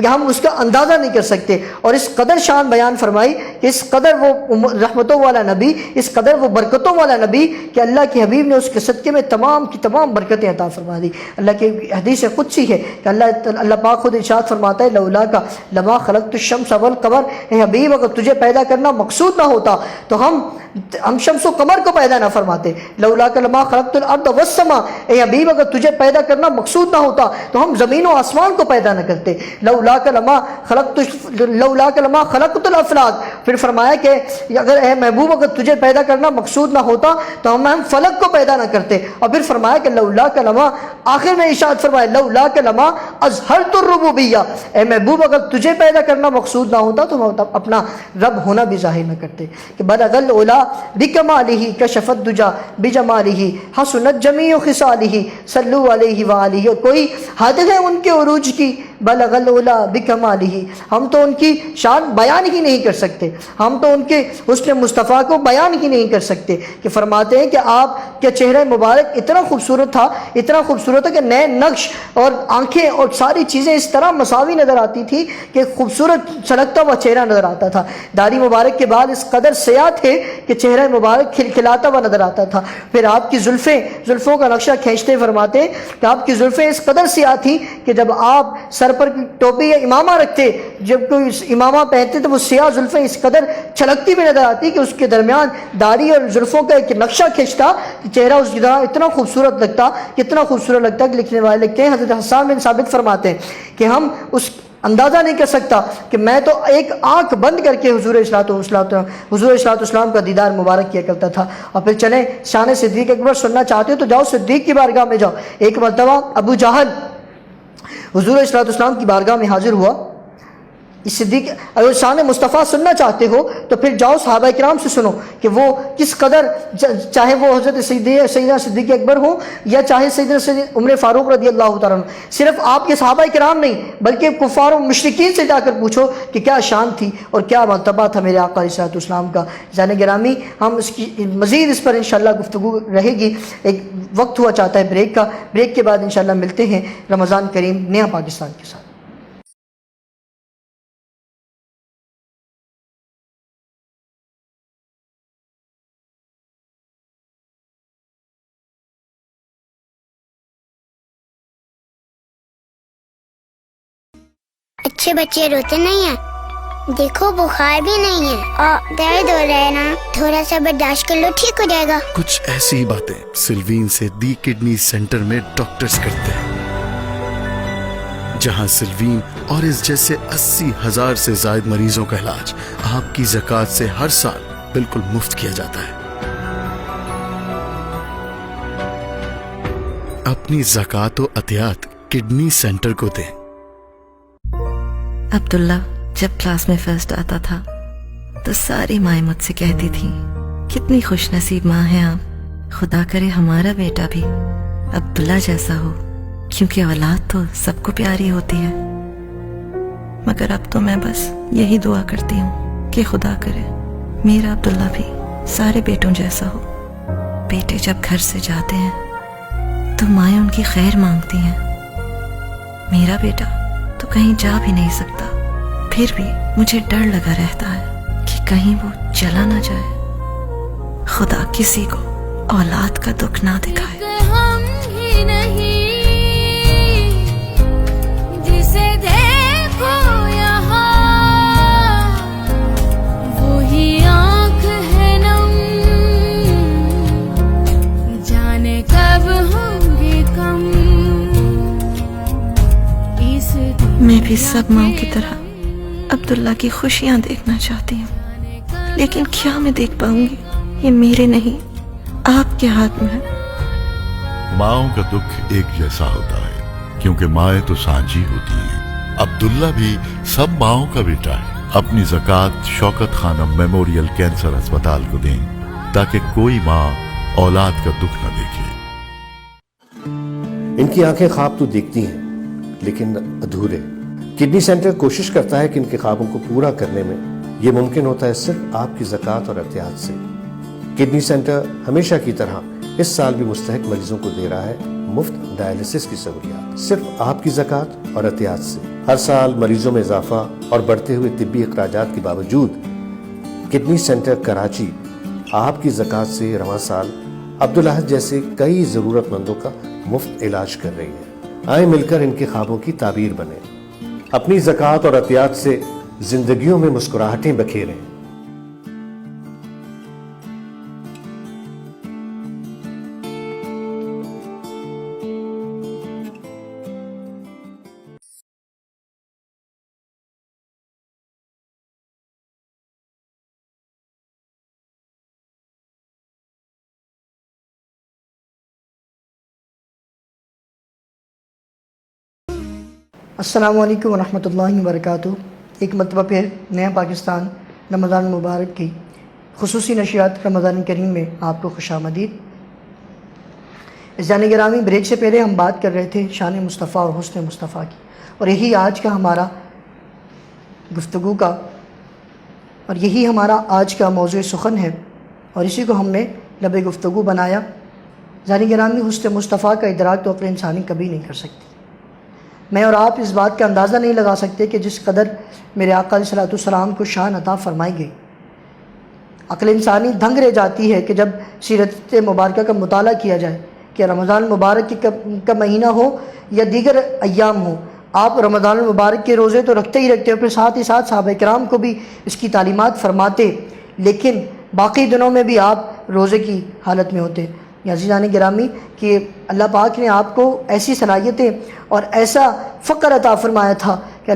ہم اس کا اندازہ نہیں کر سکتے، اور اس قدر شان بیان فرمائی کہ اس قدر وہ رحمتوں والا نبی، اس قدر وہ برکتوں والا نبی کہ اللہ کے حبیب نے اس کے صدقے میں تمام کی تمام برکتیں عطا فرما دی۔ اللہ کی حدیث قدسی ہے کہ اللہ پاک خود ارشاد فرماتا ہے لولا کا لما خلقت الشمس والقمر، اے حبیب اگر تجھے پیدا کرنا مقصود نہ ہوتا تو ہم شمس و قمر کو پیدا نہ فرماتے، لولا کا لما خلقت الارض والسماء، اے حبیب اگر تجھے پیدا کرنا مقصود نہ ہوتا تو ہم زمین و آسمان کو پیدا نہ کرتے، لولا کا لما خلقت الافلاک، پھر فرمایا کہ اگر اے محبوب اگر تجھے پیدا کرنا مقصود نہ ہوتا تو ہم فلک کو پیدا نہ کرتے، اور پھر فرمایا کہ لولا کا لما، آخر میں ارشاد فرمایا لولا کا لما اظہرت الربوبیہ، اے محبوب اگر تجھے پیدا کرنا مقصود نہ ہوتا تو ہم اپنا رب ہونا بھی ظاہر نہ کرتے۔ کہ بلغ العلا بکمالہ کشف الدجا بجمالہ حسنت جمیع خصالہ صلو علیہ وآلہ۔ کوئی حد ہے ان کے عروج کی، بلغ العلا بکمالہ، ہم تو ان کی شان بیان ہی نہیں کر سکتے، ہم تو ان کے حسن مصطفیٰ کو بیان ہی نہیں کر سکتے۔ کہ فرماتے ہیں کہ آپ کے چہرہ مبارک اتنا خوبصورت تھا، اتنا خوبصورت ہے کہ نئے نقش اور آنکھیں اور ساری چیزیں اس طرح مساوی نظر آتی تھی کہ خوبصورت چلکتا ہوا چہرہ نظر آتا تھا۔ داڑھی مبارک کے بعد اس قدر سیاہ تھے کہ چہرہ مبارک کھلکھلاتا ہوا نظر آتا تھا۔ پھر آپ کی زلفوں کا نقشہ کھینچتے فرماتے ہیں کہ آپ کی زلفیں اس قدر سیاہ تھیں کہ جب آپ سر پر ٹوپی یا امامہ رکھتے، جب کوئی امامہ پہنتے تو وہ سیاہ زلفیں اس قدر چھلکتی بھی نظر آتی کہ اس کے درمیان داڑھی اور زلفوں کا ایک نقشہ کھینچتا کہ چہرہ اس جگہ اتنا خوبصورت لگتا، کتنا خوبصورت لگتا کہ لکھنے والے لکھتے ہیں حضرت حسان بن ثابت فرماتے ہیں کہ ہم اندازہ نہیں کر سکتا کہ میں تو ایک آنکھ بند کر کے حضور صلی اسلام کا دیدار مبارک کیا کرتا تھا۔ اور پھر چلیں شان صدیق اکبر سننا چاہتے ہو تو جاؤ صدیق کی بارگاہ میں جاؤ۔ ایک مرتبہ ابو جہل حضور صلی اسلام کی بارگاہ میں حاضر ہوا۔ صدیق اگر شان مصطفیٰ سننا چاہتے ہو تو پھر جاؤ صحابہ کرام سے سنو کہ وہ کس قدر، چاہے وہ حضرت سیدنا صدیق اکبر ہوں یا چاہے سیدنا عمر فاروق رضی اللہ تعالیٰ عنہ، صرف آپ کے صحابہ کرام نہیں بلکہ کفار و مشرکین سے جا کر پوچھو کہ کیا شان تھی اور کیا مرتبہ تھا میرے آقا علیہ السلام کا۔ جان گرامی، ہم مزید اس پر انشاءاللہ گفتگو رہے گی۔ ایک وقت ہوا چاہتا ہے بریک کا، بریک کے بعد انشاءاللہ ملتے ہیں رمضان کریم نیا پاکستان کے ساتھ۔ اچھے بچے روتے نہیں ہیں، دیکھو بخار بھی نہیں ہے اور درد ہو رہا ہے نا، تھوڑا سا برداشت کر لو ٹھیک ہو جائے گا۔ کچھ ایسی باتیں سلوین سے دی کڈنی سینٹر میں ڈاکٹرز کرتے ہیں، جہاں سلوین اور اس جیسے 80,000 سے زائد مریضوں کا علاج آپ کی زکوٰۃ سے ہر سال بالکل مفت کیا جاتا ہے۔ اپنی زکوٰۃ و عطیات کڈنی سینٹر کو دیں۔ عبداللہ جب کلاس میں فرسٹ آتا تھا تو ساری مائیں مجھ سے کہتی تھی کتنی خوش نصیب ماں ہیں آپ، خدا کرے ہمارا بیٹا بھی عبداللہ جیسا ہو، کیونکہ اولاد تو سب کو پیاری ہوتی ہے۔ مگر اب تو میں بس یہی دعا کرتی ہوں کہ خدا کرے میرا عبداللہ بھی سارے بیٹوں جیسا ہو۔ بیٹے جب گھر سے جاتے ہیں تو مائیں ان کی خیر مانگتی ہیں، میرا بیٹا تو کہیں جا بھی نہیں سکتا، پھر بھی مجھے ڈر لگا رہتا ہے کہ کہیں وہ چلا نہ جائے۔ خدا کسی کو اولاد کا دکھ نہ دکھائے۔ ہم ہی نہیں جسے دیکھو یہاں، وہی آنکھ ہے نم، جانے کب ہوں گے کم۔ میں بھی سب ماں کی طرح عبداللہ کی خوشیاں دیکھنا چاہتی ہوں، لیکن کیا میں دیکھ پاؤں گی؟ یہ میرے نہیں، آپ کے ہاتھ میں ہے۔ ماؤں کا دکھ ایک جیسا ہوتا ہے کیونکہ مائیں تو سانجھی ہوتی ہیں۔ عبداللہ بھی سب ماؤں کا بیٹا ہے۔ اپنی زکوٰۃ شوکت خانم میموریل کینسر اسپتال کو دیں تاکہ کوئی ماں اولاد کا دکھ نہ دیکھے۔ ان کی آنکھیں خواب تو دیکھتی ہیں لیکن ادھورے۔ کڈنی سینٹر کوشش کرتا ہے کہ ان کے خوابوں کو پورا کرنے میں یہ ممکن ہوتا ہے صرف آپ کی زکوٰۃ اور عطیات سے۔ کڈنی سینٹر ہمیشہ کی طرح اس سال بھی مستحق مریضوں کو دے رہا ہے مفت ڈائلیسس کی سہولیات، صرف آپ کی زکوٰۃ اور عطیات سے۔ ہر سال مریضوں میں اضافہ اور بڑھتے ہوئے طبی اخراجات کے باوجود کڈنی سینٹر کراچی آپ کی زکوٰۃ سے رواں سال عبداللہ جیسے کئی ضرورت مندوں کا مفت علاج کر رہی ہے۔ آئیں مل کر ان کے خوابوں کی تعبیر بنیں، اپنی زکوٰۃ اور عطیات سے زندگیوں میں مسکراہٹیں بکھیریں۔ السلام علیکم ورحمۃ اللہ وبرکاتہ۔ ایک مرتبہ پھر نیا پاکستان رمضان مبارک کی خصوصی نشریات رمضان کریم میں آپ کو خوش آمدید۔ جان گرامی، بریک سے پہلے ہم بات کر رہے تھے شان مصطفیٰ اور حسن مصطفیٰ کی، اور یہی آج کا ہمارا گفتگو کا اور یہی ہمارا آج کا موضوع سخن ہے، اور اسی کو ہم نے لب گفتگو بنایا۔ جان گرامی، حسن مصطفیٰ کا ادراک تو عقل انسانی کبھی نہیں کر سکتی۔ میں اور آپ اس بات کا اندازہ نہیں لگا سکتے کہ جس قدر میرے آقا علیہ السلام کو شان عطا فرمائی گئی، عقل انسانی دھنگ رہ جاتی ہے کہ جب سیرت مبارکہ کا مطالعہ کیا جائے کہ رمضان مبارک کا مہینہ ہو یا دیگر ایام ہو، آپ رمضان المبارک کے روزے تو رکھتے ہی رکھتے اور پھر ساتھ ہی ساتھ صحابہ کرام کو بھی اس کی تعلیمات فرماتے، لیکن باقی دنوں میں بھی آپ روزے کی حالت میں ہوتے۔ عزیزان گرامی، کہ اللہ پاک نے آپ کو ایسی صلاحیتیں اور ایسا فقر عطا فرمایا تھا کہ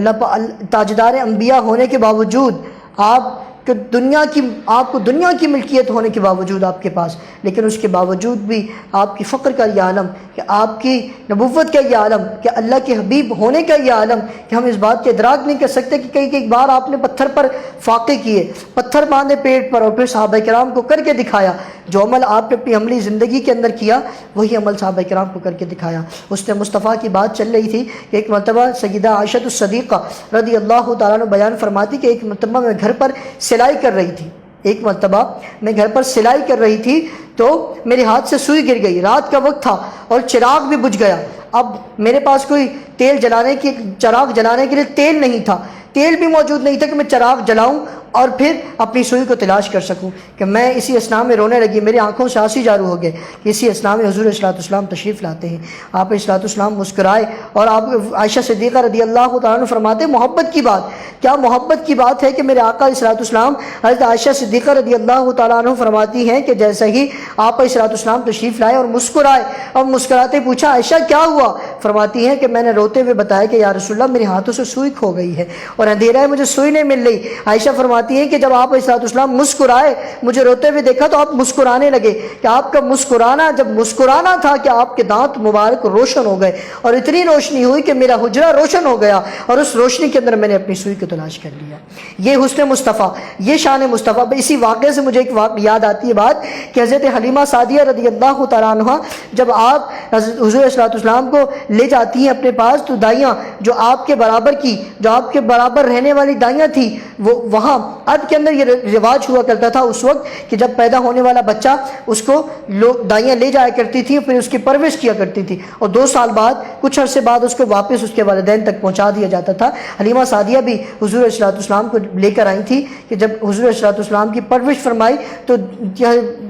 تاجدار انبیاء ہونے کے باوجود آپ کو دنیا کی ملکیت ہونے کے باوجود آپ کے پاس، لیکن اس کے باوجود بھی آپ کی فقر کا یہ عالم، کہ آپ کی نبوت کا یہ عالم، کہ اللہ کے حبیب ہونے کا یہ عالم، کہ ہم اس بات کے ادراک نہیں کر سکتے کہ کئی بار آپ نے پتھر پر فاقے کیے، پتھر باندھے پیٹ پر، اور پھر صحابہ کرام کو کر کے دکھایا۔ جو عمل آپ نے اپنی عملی زندگی کے اندر کیا وہی عمل صحابہ کرام کو کر کے دکھایا۔ اس نے مصطفیٰ کی بات چل رہی تھی کہ ایک مرتبہ سیدہ عائشہ الصدیقہ رضی اللہ تعالیٰ عنہ بیان فرماتی کہ ایک مرتبہ میں گھر پر سلائی کر رہی تھی، ایک مرتبہ میں گھر پر سلائی کر رہی تھی تو میرے ہاتھ سے سوئی گر گئی، رات کا وقت تھا اور چراغ بھی بجھ گیا۔ اب میرے پاس کوئی چراغ جلانے کے لیے تیل نہیں تھا، تیل بھی موجود نہیں تھا کہ میں چراغ جلاؤں اور پھر اپنی سوئی کو تلاش کر سکوں، کہ میں اسی اسنا میں رونے لگی، میری آنکھوں سے آنسو جارو ہو گئے کہ اسی اسنا میں حضور صلی اللہ علیہ وسلم تشریف لاتے ہیں۔ آپ صلی اللہ علیہ وسلم مسکرائے اور آپ عائشہ صدیقہ رضی اللہ تعالیٰ عنہ فرماتے محبت کی بات، کیا محبت کی بات ہے کہ میرے آقا صلی اللہ علیہ وسلم حضرت عائشہ صدیقہ رضی اللہ تعالیٰ عنہ فرماتی ہیں کہ جیسے ہی آپ صلی اللہ علیہ وسلم تشریف لائے اور مسکرائے، اور مسکراتے پوچھا عائشہ کیا ہوا؟ فرماتی ہیں کہ میں نے روتے ہوئے بتایا کہ یا رسول اللہ میرے ہاتھوں سے سوئی کھو گئی ہے اور اندھیرا ہے، مجھے سوئی نہیں مل رہی۔ عائشہ فرماتی ہیں کہ جب آپ صلی اللہ علیہ وسلم مسکرائے، مجھے روتے ہوئے دیکھا تو آپ مسکرانے لگے، کہ آپ کا مسکرانا جب مسکرانا تھا کہ آپ کے دانت مبارک روشن ہو گئے، اور اتنی روشنی ہوئی کہ میرا حجرہ روشن ہو گیا، اور اس روشنی کے اندر میں نے اپنی سوئی کو تلاش کر لیا۔ یہ حسن مصطفیٰ، یہ شان مصطفیٰ۔ اسی واقعے سے مجھے ایک یاد آتی ہے بات کہ حضرت حلیمہ سعدیہ رضی اللہ تعالیٰ عنہ جب آپ حضور صلی اللہ علیہ وسلم کو لے جاتی ہیں اپنے پاس، تو دائیاں جو آپ کے برابر رہنے والی دائیاں تھیں، وہ وہاں عرب کے اندر یہ رواج ہوا کرتا تھا اس وقت کہ جب پیدا ہونے والا بچہ اس کو لوگ دائیاں لے جایا کرتی تھی، پھر اس کی پرورش کیا کرتی تھی، اور 2 سال بعد کچھ عرصے بعد اس کو واپس اس کے والدین تک پہنچا دیا جاتا تھا۔ حلیمہ سعدیہ بھی حضور صلی اللہ علیہ وسلم کو لے کر آئی تھی کہ جب حضور صلی اللہ علیہ وسلم کی پرورش فرمائی تو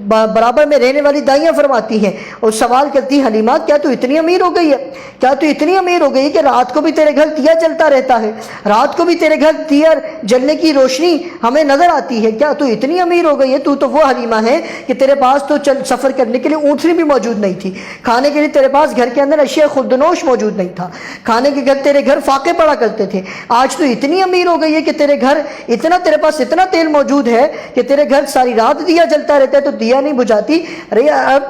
برابر میں رہنے والی دائیاں فرماتی ہیں اور سوال کرتی حلیمہ کیا تو اتنی امیر ہو گئی ہے، کیا تو اتنی امیر ہو گئی ہے کہ رات کو بھی تیرے گھر دیا جلتا رہتا ہے، رات کو بھی تیرے گھر دیا جلنے کی روشنی ہمیں نظر آتی ہے، کیا تو اتنی امیر ہو گئی ہے؟ تو وہ حلیمہ ہے کہ تیرے پاس تو سفر کرنے کے لیے اونٹنی بھی موجود نہیں تھی، کھانے کے لیے تیرے پاس گھر کے اندر اشیاء خردنوش موجود نہیں تھا، کھانے کے گھر تیرے گھر فاقے پڑا کرتے تھے، آج تو اتنی امیر ہو گئی ہے کہ تیرے پاس اتنا تیل موجود ہے کہ تیرے گھر ساری رات دیا جلتا رہتا ہے تو دیا نہیں بجھاتی۔ ارے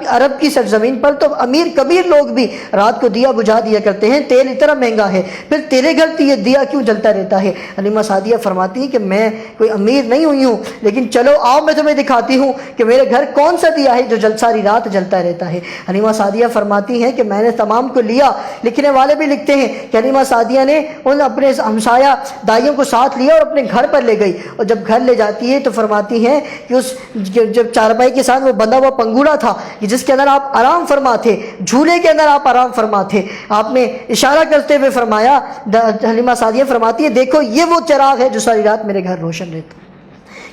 عرب کی سرزمین پر تو امیر کبیر لوگ بھی رات کو دیا بجھا دیا کرتے ہیں، تیل اتنا مہنگا ہے، پھر تیرے گھر دیا کیوں جلتا رہتا ہے؟ حلیمہ سعدیہ فرماتی ہے کہ میں کوئی امیر نہیں ہوئی ہوں، لیکن چلو آؤ میں تمہیں دکھاتی ہوں کہ میرے گھر کون سا دیا ہے جو ساری رات جلتا رہتا ہے۔ حلیمہ سعدیہ فرماتی ہیں کہ میں نے تمام کو لیا، لکھنے والے بھی لکھتے ہیں کہ حلیمہ سعدیہ نے ان اپنے ہمسایہ دائیوں کو ساتھ لیا اور اپنے گھر پر لے گئی، اور جب گھر لے جاتی ہے تو فرماتی ہیں کہ اس جب چارپائی کے ساتھ وہ بندھا ہوا پنگوڑا تھا کہ جس کے اندر آپ آرام فرما تھے، جھولے کے اندر آپ آرام فرما تھے، آپ نے اشارہ کرتے ہوئے فرمایا، حلیمہ سعدیہ فرماتی ہے دیکھو یہ وہ چراغ ہے جو ساری رات میرے گھر روشن رہتا،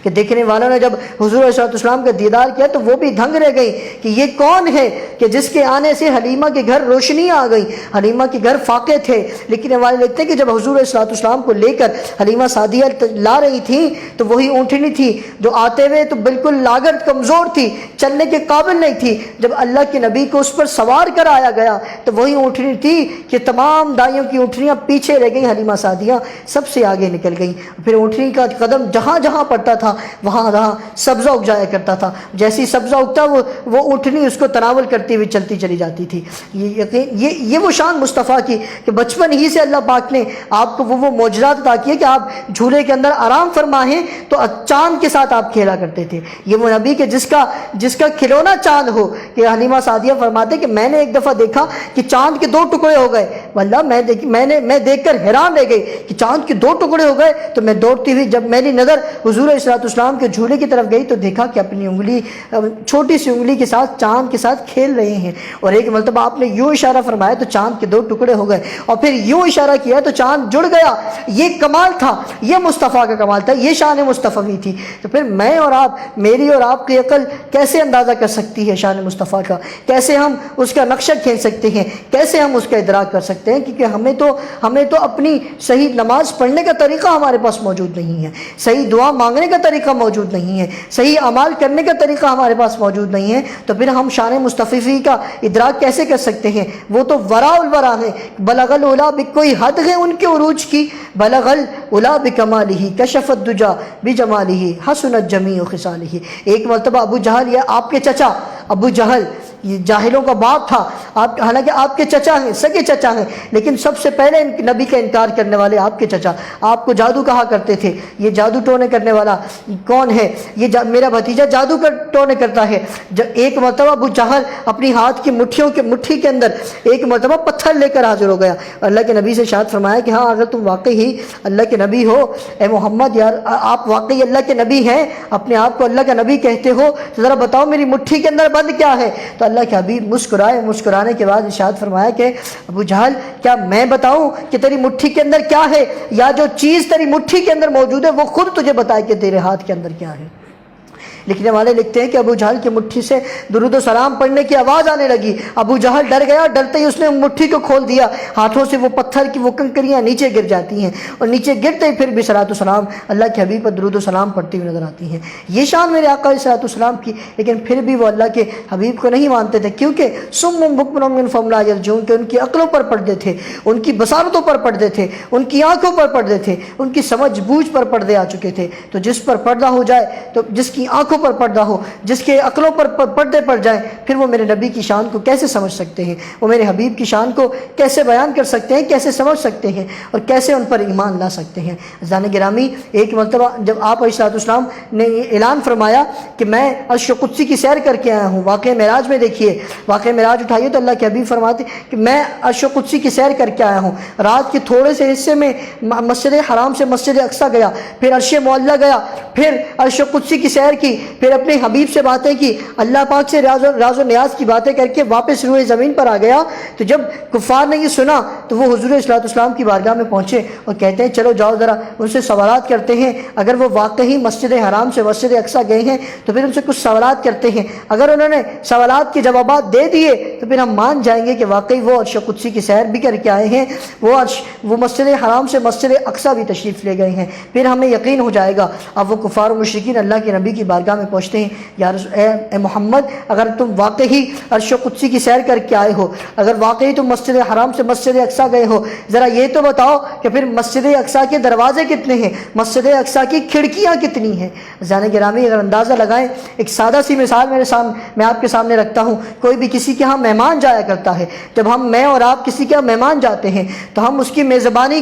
کہ دیکھنے والوں نے جب حضور صلی اللہ علیہ وسلم کا دیدار کیا تو وہ بھی دھنگ رہ گئی کہ یہ کون ہے کہ جس کے آنے سے حلیمہ کے گھر روشنی آ گئی، حلیمہ کے گھر فاقے تھے۔ لکھنے والے لکھتے ہیں کہ جب حضور صلی اللہ علیہ وسلم کو لے کر حلیمہ سعدیہ لا رہی تھی تو وہی اونٹنی تھی جو آتے ہوئے تو بالکل لاغر کمزور تھی، چلنے کے قابل نہیں تھی، جب اللہ کے نبی کو اس پر سوار کر آیا گیا تو وہی اونٹنی تھی کہ تمام دائیوں کی اونٹنیاں پیچھے رہ گئیں، حلیمہ سعدیہ سب سے آگے نکل گئیں، پھر اونٹنی کا قدم جہاں جہاں پڑتا تھا وہاں سبزہ اگ جایا کرتا تھا، جیسی سبزہ اگتا وہ اونٹنی اس کو تناول کرتے ہوئے چلتی چلی جاتی تھی۔ یہ وہ شان مصطفیٰ کی کہ بچپن ہی سے اللہ پاک نے آپ کو وہ معجزات عطا کیے کہ آپ جھولے کے اندر آرام فرمائیں تو چاند کے ساتھ آپ کھیلا کرتے تھے۔ یہ وہ نبی کہ جس کا کھلونا چاند ہو، کہ حلیمہ سعدیہ فرماتے کہ میں نے ایک دفعہ دیکھا کہ چاند کے 2 ٹکڑے ہو گئے، واللہ میں دیکھ کر حیران رہ گئی کہ چاند کے 2 ٹکڑے ہو گئے، تو میں دوڑتی ہوئی جب میری نظر حضور صلی اللہ علیہ وسلم کے جھولے کی طرف گئی تو دیکھا کہ اپنی انگلی چھوٹی سی انگلی کے ساتھ چاند کے ساتھ کھیل رہے ہیں، اور ایک مرتبہ آپ نے یوں اشارہ فرمایا تو چاند کے 2 ٹکڑے ہو گئے، اور پھر یوں اشارہ کیا تو چاند جڑ گیا۔ یہ کمال تھا، یہ مصطفیٰ کا کمال تھا، یہ شان مصطفی تھی۔ تو پھر میں اور آپ، میری اور آپ کی عقل کیسے اندازہ کر سکتی ہے شان مصطفیٰ کا؟ کیسے ہم اس کا نقشہ کھینچ سکتے ہیں؟ کیسے ہم اس کا ادراک کر سکتے ہیں؟ سکتے ہیں، کیونکہ ہمیں تو اپنی صحیح نماز پڑھنے کا طریقہ ہمارے پاس موجود نہیں ہے، صحیح دعا مانگنے کا طریقہ موجود نہیں ہے، صحیح اعمال کرنے کا طریقہ ہمارے پاس موجود نہیں ہے، تو پھر ہم شان مصطفی کا ادراک کیسے کر سکتے ہیں؟ وہ تو وراء الورا ہے، بلغ العلا، کوئی حد ہے ان کے عروج کی، بلغ العلا بکمالہ کشف الدجا بجمالہ حسنت جمیع خصالہ۔ ایک مرتبہ ابو جہل، یہ آپ کے چچا ابو جہل، یہ جاہلوں کا باپ تھا، حالانکہ آپ کے چچا ہیں، سگے چچا ہیں، لیکن سب سے پہلے نبی کا انکار کرنے والے آپ کے چچا، آپ کو جادو کہا کرتے تھے، یہ جادو ٹونے کرنے والا کون ہے؟ یہ میرا بھتیجا جادو ٹونے کرتا ہے۔ جب ایک مرتبہ ابو جہل اپنی ہاتھ کی مٹھی کے اندر ایک مرتبہ پتھر لے کر حاضر ہو گیا، اللہ کے نبی سے ارشاد فرمایا کہ ہاں اگر تم واقعی اللہ کے نبی ہو، اے محمد یار آپ واقعی اللہ کے نبی ہیں، اپنے آپ کو اللہ کا نبی کہتے ہو، تو ذرا بتاؤ میری مٹھی کے اندر بند کیا ہے؟ تو اللہ کے حبیب مسکرائے، مسکرانے کے بعد ارشاد فرمایا کہ ابو جہل کیا میں بتاؤں کہ تیری مٹھی کے اندر کیا ہے، یا جو چیز تیری مٹھی کے اندر موجود ہے وہ خود تجھے بتائے کہ تیرے ہاتھ کے اندر کیا ہے؟ لکھنے والے لکھتے ہیں کہ ابو جہل کی مٹھی سے درود و سلام پڑھنے کی آواز آنے لگی، ابو جہل ڈر گیا، ڈرتے ہی اس نے مٹھی کو کھول دیا، ہاتھوں سے وہ پتھر کی وہ کنکریاں نیچے گر جاتی ہیں، اور نیچے گرتے ہی پھر بھی صلاۃ و سلام اللہ کے حبیب پر درود و سلام پڑھتی ہوئی نظر آتی ہیں۔ یہ شان میرے آقا علیہ الصلوۃ والسلام کی، لیکن پھر بھی وہ اللہ کے حبیب کو نہیں مانتے تھے، کیونکہ صم بکم عمی فہم لا یرجعون، کہ ان کی عقلوں پر پردے تھے، ان کی بصارتوں پر پردے تھے، ان کی آنکھوں پر پردے تھے، ان کی سمجھ بوجھ پر پردے آ چکے تھے۔ تو جس پر پردہ ہو جائے، تو جس کی آنکھوں پر پردہ ہو، جس کے عقلوں پر پردے پڑ جائیں، پھر وہ میرے نبی کی شان کو کیسے سمجھ سکتے ہیں؟ وہ میرے حبیب کی شان کو کیسے بیان کر سکتے ہیں، کیسے سمجھ سکتے ہیں، اور کیسے ان پر ایمان لا سکتے ہیں؟ عزیزان گرامی، ایک مرتبہ جب آپ علیہ الصلوۃ والسلام نے اعلان فرمایا کہ میں عرش قدسی کی سیر کر کے آیا ہوں، واقعہ معراج میں دیکھیے، واقعہ معراج اٹھائیے تو اللہ کے حبیب فرماتے کہ میں عرش قدسی کی سیر کر کے آیا ہوں، رات کے تھوڑے سے حصے میں مسجد حرام سے مسجد اقصی گیا، پھر عرش معلیٰ گیا، پھر عرش قدسی کی سیر کی، پھر اپنے حبیب سے باتیں کی، اللہ پاک سے راز و نیاز کی باتیں کر کے واپس روئے زمین پر آ گیا۔ تو جب کفار نے یہ سنا تو وہ حضور صلی اللہ علیہ وسلم کی بارگاہ میں پہنچے اور کہتے ہیں چلو جاؤ ذرا ان سے سوالات کرتے ہیں، اگر وہ واقعی مسجد حرام سے مسجد اقصی گئے ہیں تو پھر ان سے کچھ سوالات کرتے ہیں، اگر انہوں نے سوالات کے جوابات دے دیے تو پھر ہم مان جائیں گے کہ واقعی وہ عرش قدسی کی سیر بھی کر کے آئے ہیں، وہ مسجد حرام سے مسجد اقصی بھی تشریف لے گئے ہیں، پھر ہمیں یقین ہو جائے گا۔ اب وہ کفار و مشرکین اللہ کے نبی کی بارگاہ میں پہنچتے ہیں، یا اے محمد اگر تم واقعی عرش قدسی کی سیر کر کے آئے ہو، اگر واقعی تم مسجد حرام سے مسجد اقصی گئے ہو، ذرا یہ تو بتاؤ کہ پھر مسجد اقصی کے دروازے کتنے ہیں، مسجد اقصی کی کھڑکیاں کتنی ہیں؟ عزیزان گرامی اگر اندازہ لگائیں، ایک سادہ سی مثال میں آپ کے سامنے رکھتا ہوں، کوئی بھی کسی کے ہاں مہمان جایا کرتا ہے، جب میں اور آپ کسی کے ہاں مہمان جاتے ہیں تو ہم اس کی میزبانی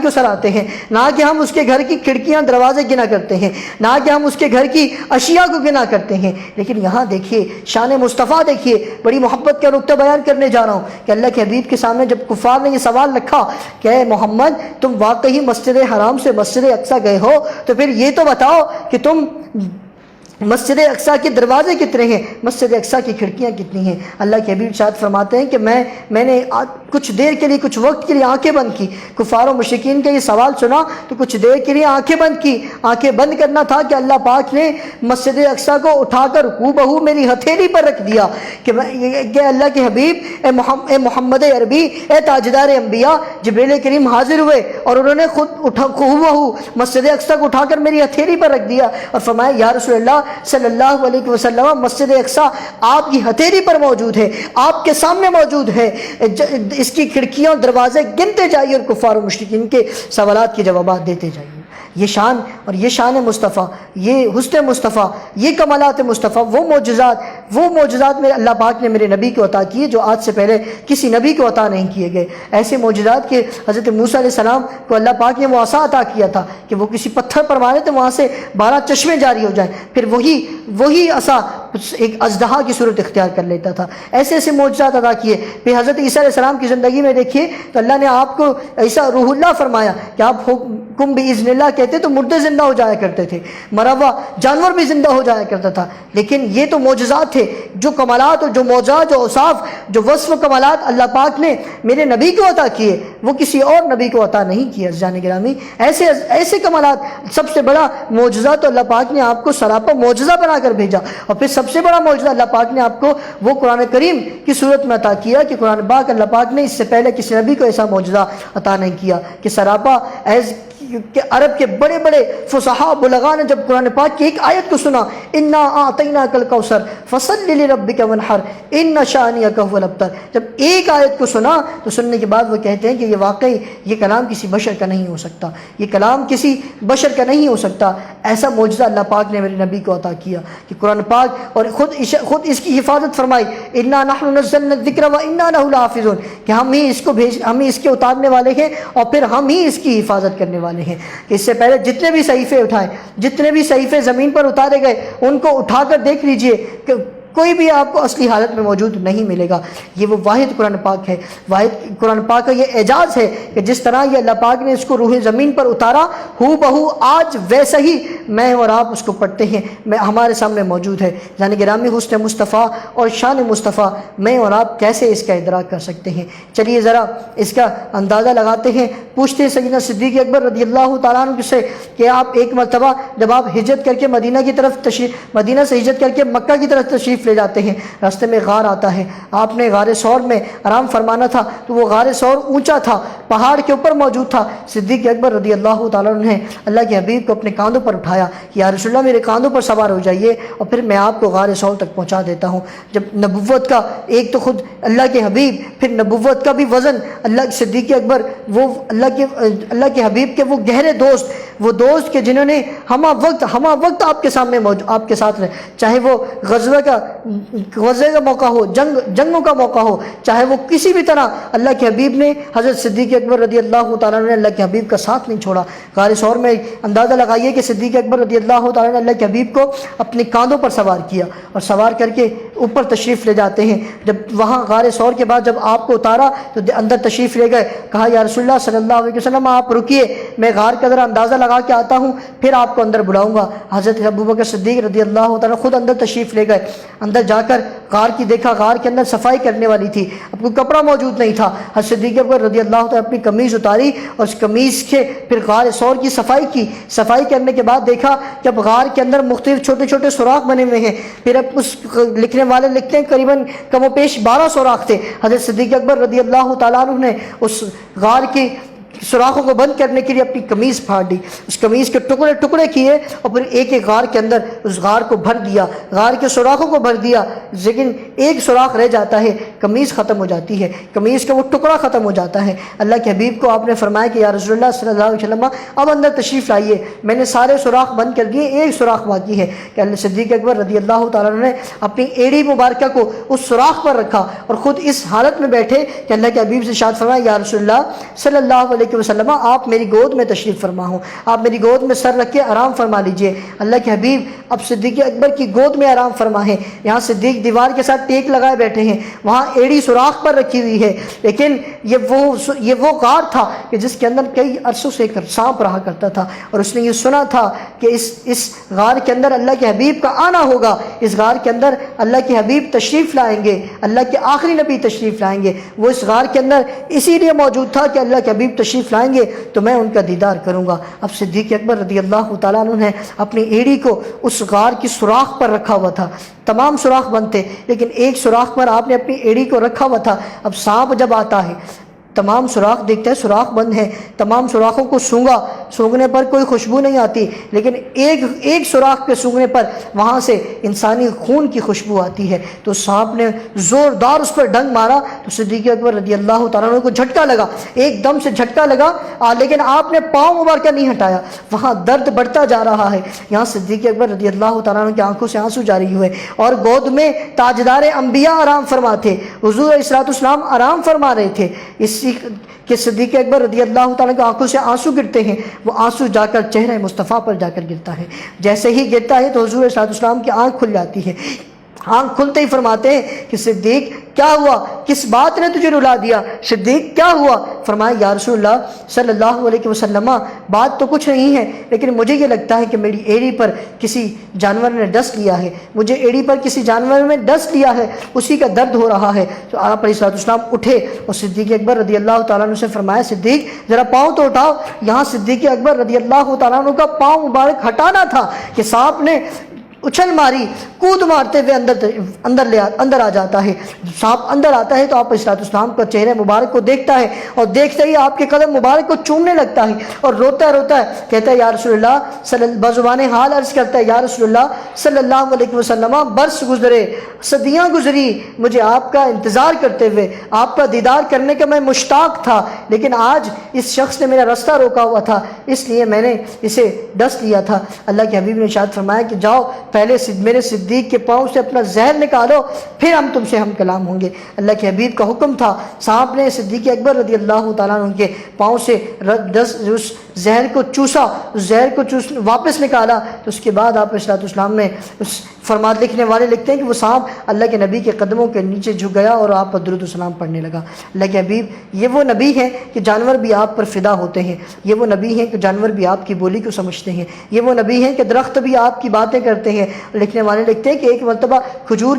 کو سراہتے ہیں، نہ کہ ہم اس کے گھر کی کھڑکیاں دروازے گنا کرتے ہیں، نہ کہ ہم اس کے گھر کی اشیاء کو گنا کرتے ہیں۔ لیکن یہاں دیکھیے شان مصطفیٰ، دیکھیے بڑی محبت کا نقطہ بیان کرنے جا رہا ہوں کہ اللہ کے حبیب کے سامنے جب کفار نے یہ سوال رکھا کہ اے محمد تم واقعی مسجد حرام سے مسجد اقصی گئے ہو تو پھر یہ تو بتاؤ کہ تم مسجد اقصی کے دروازے کتنے ہیں، مسجد اقصی کی کھڑکیاں کتنی ہیں؟ اللہ کے حبیب ارشاد فرماتے ہیں کہ میں نے کچھ دیر کے لیے، کچھ وقت کے لیے آنکھیں بند کی، کفار و مشرکین کا یہ سوال سنا تو کچھ دیر کے لیے آنکھیں بند کی۔ آنکھیں بند کرنا تھا کہ اللہ پاک نے مسجد اقصی کو اٹھا کر ہو بہو میری ہتھیلی پر رکھ دیا کہ اللہ کے حبیب اے محمد عربی، اے تاجدار انبیاء، جبریل کریم حاضر ہوئے اور انہوں نے خود ہو بہو مسجد اقصی کو اٹھا کر میری ہتھیلی پر رکھ دیا اور فرمایا یا رسول اللہ صلی اللہ علیہ وسلم مسجد اقصی آپ کی ہتھیلی پر موجود ہے، آپ کے سامنے موجود ہے، اس کی کھڑکیاں اور دروازے گنتے جائیے اور کفار و مشرکین کے سوالات کے جوابات دیتے جائیے۔ یہ شان اور یہ شان مصطفیٰ، یہ حسن مصطفیٰ، یہ کمالات مصطفیٰ، وہ معجزات میرے اللہ پاک نے میرے نبی کو عطا کیے جو آج سے پہلے کسی نبی کو عطا نہیں کیے گئے۔ ایسے معجزات کہ حضرت موسیٰ علیہ السلام کو اللہ پاک نے وہ عصا عطا کیا تھا کہ وہ کسی پتھر پر مارے تو وہاں سے 12 چشمے جاری ہو جائیں، پھر وہی عصا ایک اژدہا کی صورت اختیار کر لیتا تھا۔ ایسے معجزات عطا کیے۔ پھر حضرت عیسیٰ علیہ السلام کی زندگی میں دیکھیے تو اللہ نے آپ کو عیسیٰ روح اللہ فرمایا کہ آپ حکم بإذن اللہ کہتے تو مردے زندہ ہو جایا کرتے تھے، مرا ہوا جانور بھی زندہ ہو جایا کرتا تھا۔ لیکن یہ تو معجزات تھے، جو کمالات اور جو معجزات، جو اوصاف، جو وصف و کمالات اللہ پاک نے میرے نبی کو عطا کیے وہ کسی اور نبی کو عطا نہیں کیا. جان گرامی ایسے کمالات، سب سے بڑا معجزہ تو اللہ پاک نے آپ کو سراپا معجزہ بنا کر بھیجا، اور پھر سب سے بڑا معجزہ اللہ پاک نے آپ کو وہ قرآن کریم کی صورت میں عطا کیا کہ قرآن پاک اللہ پاک نے اس سے پہلے کسی نبی کو ایسا معجزہ عطا نہیں کیا کہ سراپا کہ عرب کے بڑے بڑے فصحاء بلغاء نے جب قرآن پاک کی ایک آیت کو سنا، انا اعطیناک الکوثر فصل لربک وانحر ان شانئک هو الابتر، جب ایک آیت کو سنا تو سننے کے بعد وہ کہتے ہیں کہ یہ واقعی یہ کلام کسی بشر کا نہیں ہو سکتا، یہ کلام کسی بشر کا نہیں ہو سکتا. ایسا معجزہ اللہ پاک نے میرے نبی کو عطا کیا کہ قرآن پاک، اور خود اس کی حفاظت فرمائی، انا نحن نزلنا الذکر وانا له لحافظون، کہ ہم ہی اس کے اتارنے والے ہیں اور پھر ہم ہی اس کی حفاظت کرنے والے ہیں. اس سے پہلے جتنے بھی صحیفے اٹھائے، جتنے بھی صحیفے زمین پر اتارے گئے، ان کو اٹھا کر دیکھ لیجئے کہ کوئی بھی آپ کو اصلی حالت میں موجود نہیں ملے گا. یہ وہ واحد قرآن پاک ہے، واحد قرآن پاک کا یہ اعجاز ہے کہ جس طرح یہ اللہ پاک نے اس کو روح زمین پر اتارا، ہو بہو آج ویسا ہی میں اور آپ اس کو پڑھتے ہیں، ہمارے سامنے موجود ہے. یعنی گرامی حسن مصطفیٰ اور شان مصطفیٰ میں اور آپ کیسے اس کا ادراک کر سکتے ہیں؟ چلیے ذرا اس کا اندازہ لگاتے ہیں. پوچھتے ہیں سیدنا صدیق اکبر رضی اللہ تعالیٰ عنہ سے کہ آپ ایک مرتبہ جب آپ ہجرت کر کے مدینہ سے ہجرت کر کے مکہ کی طرف تشریف لے جاتے ہیں، راستے میں غار آتا ہے، آپ نے غار ثور میں آرام فرمانا تھا، تو وہ غار ثور اونچا تھا، پہاڑ کے اوپر موجود تھا. صدیق اکبر رضی اللہ تعالیٰ عنہ نے اللہ کے حبیب کو اپنے کاندھوں پر اٹھایا کہ یا رسول اللہ میرے کاندھوں پر سوار ہو جائیے اور پھر میں آپ کو غار ثور تک پہنچا دیتا ہوں. جب نبوت کا ایک تو خود اللہ کے حبیب، پھر نبوت کا بھی وزن، اللہ صدیق اکبر وہ اللہ کے حبیب کے وہ گہرے دوست، وہ دوست کہ جنہوں نے ہمہ وقت آپ کے سامنے آپ کے ساتھ رہے، چاہے وہ غزوہ کا موقع ہو، جنگوں کا موقع ہو، چاہے وہ کسی بھی طرح اللہ کے حبیب نے حضرت صدیق اکبر رضی اللہ تعالیٰ نے اللہ کے حبیب کا ساتھ نہیں چھوڑا. غار ثور میں اندازہ لگائیے کہ صدیق اکبر رضی اللہ تعالیٰ نے اللہ کے حبیب کو اپنے کاندھوں پر سوار کیا اور سوار کر کے اوپر تشریف لے جاتے ہیں. جب وہاں غار ثور کے بعد جب آپ کو اتارا تو اندر تشریف لے گئے، کہا یا رسول اللہ صلی اللہ علیہ وسلم آپ رکیے، میں غار کا ذرا اندازہ لگا کے آتا ہوں پھر آپ کو اندر بلاؤں گا. حضرت ابوبکر صدیق رضی اللہ تعالیٰ خود اندر تشریف لے گئے. اندر جا کر غار کی دیکھا، غار کے اندر صفائی کرنے والی تھی، اب کوئی کپڑا موجود نہیں تھا. حضرت صدیق اکبر رضی اللہ تعالیٰ اپنی قمیض اتاری اور اس قمیض کے پھر غار ثور کی صفائی کی. صفائی کرنے کے بعد دیکھا کہ اب غار کے اندر مختلف چھوٹے چھوٹے سوراخ بنے ہوئے ہیں. پھر اب اس لکھنے والے لکھتے ہیں قریباً کم و بیش 12 سوراخ تھے. حضرت صدیق اکبر رضی اللہ تعالیٰ عنہ نے اس غار کی سوراخوں کو بند کرنے کے لیے اپنی قمیض پھاڑ دی، اس قمیض کے ٹکڑے ٹکڑے کیے اور پھر ایک ایک غار کے اندر اس غار کو بھر دیا، غار کے سوراخوں کو بھر دیا. لیکن ایک سوراخ رہ جاتا ہے، قمیض ختم ہو جاتی ہے، قمیض کا وہ ٹکڑا ختم ہو جاتا ہے. اللہ کے حبیب کو آپ نے فرمایا کہ یا رسول اللہ صلی اللہ علیہ وسلم اب اندر تشریف لائیے، میں نے سارے سوراخ بند کر دیے، ایک سوراخ باقی ہے. کہ اللہ صدیق اکبر رضی اللہ تعالیٰ نے اپنی ایڑی مبارکہ کو اس سوراخ پر رکھا اور خود اس حالت میں بیٹھے کہ اللہ کے حبیب سے ارشاد فرمایا یا رسول اللہ صلی اللہ علیہ وسلم آپ میری گود میں تشریف فرما ہوں، آپ میری گود میں سر رکھ کے آرام فرما لیجئے. اللہ کے حبیب اب صدیق اکبر کی گود میں آرام فرما ہے. یہاں صدیق دیوار کے ساتھ ٹیک لگائے بیٹھے ہیں، وہاں ایڑی سوراخ پر رکھی ہوئی ہے. لیکن یہ وہ غار تھا کہ جس کے اندر کئی عرصوں سے ایک سانپ رہا کرتا تھا اور اس نے یہ سنا تھا کہ اس غار کے اندر اللہ کے حبیب کا آنا ہوگا، اس غار کے اندر اللہ کے حبیب تشریف لائیں گے، اللہ کے آخری نبی تشریف لائیں گے. وہ اس غار کے اندر اسی لیے موجود تھا کہ اللہ کے حبیب تشریف لائیں گے تو میں ان کا دیدار کروں گا. اب صدیق اکبر رضی اللہ تعالیٰ عنہ نے اپنی ایڑی کو اس غار کی سوراخ پر رکھا ہوا تھا. تمام سوراخ بند تھے لیکن ایک سوراخ پر آپ نے اپنی ایڑی کو رکھا ہوا تھا. اب سانپ جب آتا ہے تمام سوراخ دیکھتا ہے سوراخ بند ہیں، تمام سوراخوں کو سونگنے پر کوئی خوشبو نہیں آتی، لیکن ایک سوراخ پہ سونگنے پر وہاں سے انسانی خون کی خوشبو آتی ہے. تو سانپ نے زوردار اس پر ڈنگ مارا تو صدیق اکبر رضی اللہ تعالیٰ عنہ کو جھٹکا لگا، ایک دم سے جھٹکا لگا لیکن آپ نے پاؤں مبارکہ نہیں ہٹایا، وہاں درد بڑھتا جا رہا ہے. یہاں صدیق اکبر رضی اللہ تعالیٰ عنہ کی آنکھوں سے آنسو جاری ہوئے اور گود میں تاجدار انبیاء آرام فرما تھے، حضور علیہ الصلوۃ والسلام آرام فرما رہے تھے. اس کہ صدیق اکبر رضی اللہ تعالیٰ کی آنکھوں سے آنسو گرتے ہیں، وہ آنسو جا کر چہرہ مصطفیٰ پر جا کر گرتا ہے. جیسے ہی گرتا ہے تو حضور صلی اللہ علیہ وسلم کی آنکھ کھل جاتی ہے. آنکھ کھلتے ہی فرماتے ہیں کہ صدیق کیا ہوا، کس بات نے تجھے رلا دیا؟ صدیق کیا ہوا؟ فرمایا یا رسول اللہ صلی اللہ علیہ وسلم بات تو کچھ نہیں ہے، لیکن مجھے یہ لگتا ہے کہ میری ایڑی پر کسی جانور نے ڈس لیا ہے، مجھے ایڑی پر کسی جانور میں ڈس لیا ہے، اسی کا درد ہو رہا ہے۔ تو آپ علیہ السلام اٹھے اور صدیق اکبر رضی اللہ تعالیٰ عنہ سے فرمایا صدیق ذرا پاؤں تو اٹھاؤ۔ یہاں صدیق اکبر رضی اللہ تعالیٰ عنہ کا پاؤں مبارک ہٹانا تھا کہ سانپ نے اچھل ماری، کود مارتے ہوئے اندر آ جاتا ہے۔ سانپ اندر آتا ہے تو آپ علیہ السلام کا چہرے مبارک کو دیکھتا ہے اور دیکھتے ہی آپ کے قدم مبارک کو چومنے لگتا ہے اور روتا ہے، کہتا ہے یا رسول اللہ بزبان حال عرض کرتا ہے یا رسول اللہ صلی اللہ علیہ وسلم برس گزرے، صدیاں گزری، مجھے آپ کا انتظار کرتے ہوئے، آپ کا دیدار کرنے کا میں مشتاق تھا، لیکن آج اس شخص نے میرا رستہ روکا ہوا تھا، اس لیے میں نے اسے ڈس لیا تھا۔ اللہ کے حبیب نے ارشاد فرمایا کہ جاؤ پہلے میرے صدیق کے پاؤں سے اپنا زہر نکالو، پھر ہم تم سے ہم کلام ہوں گے۔ اللہ کے حبیب کا حکم تھا، سانپ نے صدیق اکبر رضی اللہ تعالیٰ عنہ کے پاؤں سے اس زہر کو چوسا، اس زہر کو واپس نکالا، تو اس کے بعد آپ علیہ السلام نے فرمات لکھنے والے لکھتے ہیں کہ وہ سانپ اللہ کے نبی کے قدموں کے نیچے جھک گیا اور آپ پر درود و سلام پڑھنے لگا۔ اللہ کے حبیب یہ وہ نبی ہیں کہ جانور بھی آپ پر فدا ہوتے ہیں، یہ وہ نبی ہیں کہ جانور بھی آپ کی بولی کو سمجھتے ہیں، یہ وہ نبی ہیں کہ درخت بھی آپ کی باتیں کرتے ہیں۔ لکھنے والے لکھتے ہیں کہ ایک مرتبہ کھجور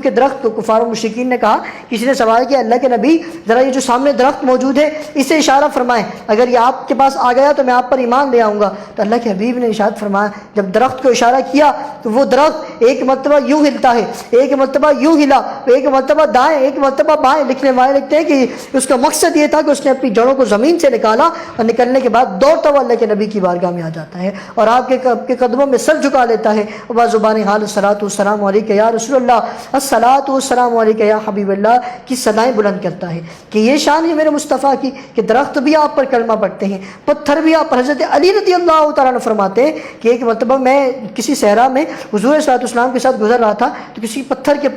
کے درخت کو کفار و مشرکین نے کہا، کسی نے سوال کیا اللہ کے نبی ذرا یہ جو سامنے درخت موجود ہے اسے اشارہ فرمائیں، اگر یہ آپ کے پاس آ گیا تو میں آپ پر ایمان لے آؤں گا۔ تو اللہ کے حبیب نے ارشاد فرمایا جب درخت کو اشارہ کیا تو وہ درخت ایک مرتبہ یوں ہلتا ہے، ایک مرتبہ یوں ہلا، ایک مرتبہ دائیں، ایک مرتبہ بائیں۔ لکھنے والے لکھتے ہیں کہ اس کا مقصد یہ تھا کہ اس نے اپنی جڑوں کو زمین سے نکالا اور نکلنے کے بعد دوڑتا ہوا اللہ کے نبی کی بارگاہ میں آ جاتا ہے اور آپ کے قدموں میں سر جھکا لیتا ہے، زبان حال الصلاۃ والسلام علیک یا رسول اللہ، الصلاۃ والسلام علیک یا حبیب اللہ کی صدائیں بلند کرتا ہے کہ یہ شان ہے میرے مصطفیٰ کی کہ درخت بھی آپ پر کلمہ پڑھتے ہیں، پتھر بھی آپ پر۔ حضرت علی رضی اللہ تعالیٰ عنہ فرماتے ہیں کہ ایک مرتبہ میں کسی صحرا میں حضور صلی اللہ علیہ وسلم کے ساتھ گزر رہا تھا تو کسی پتھر کے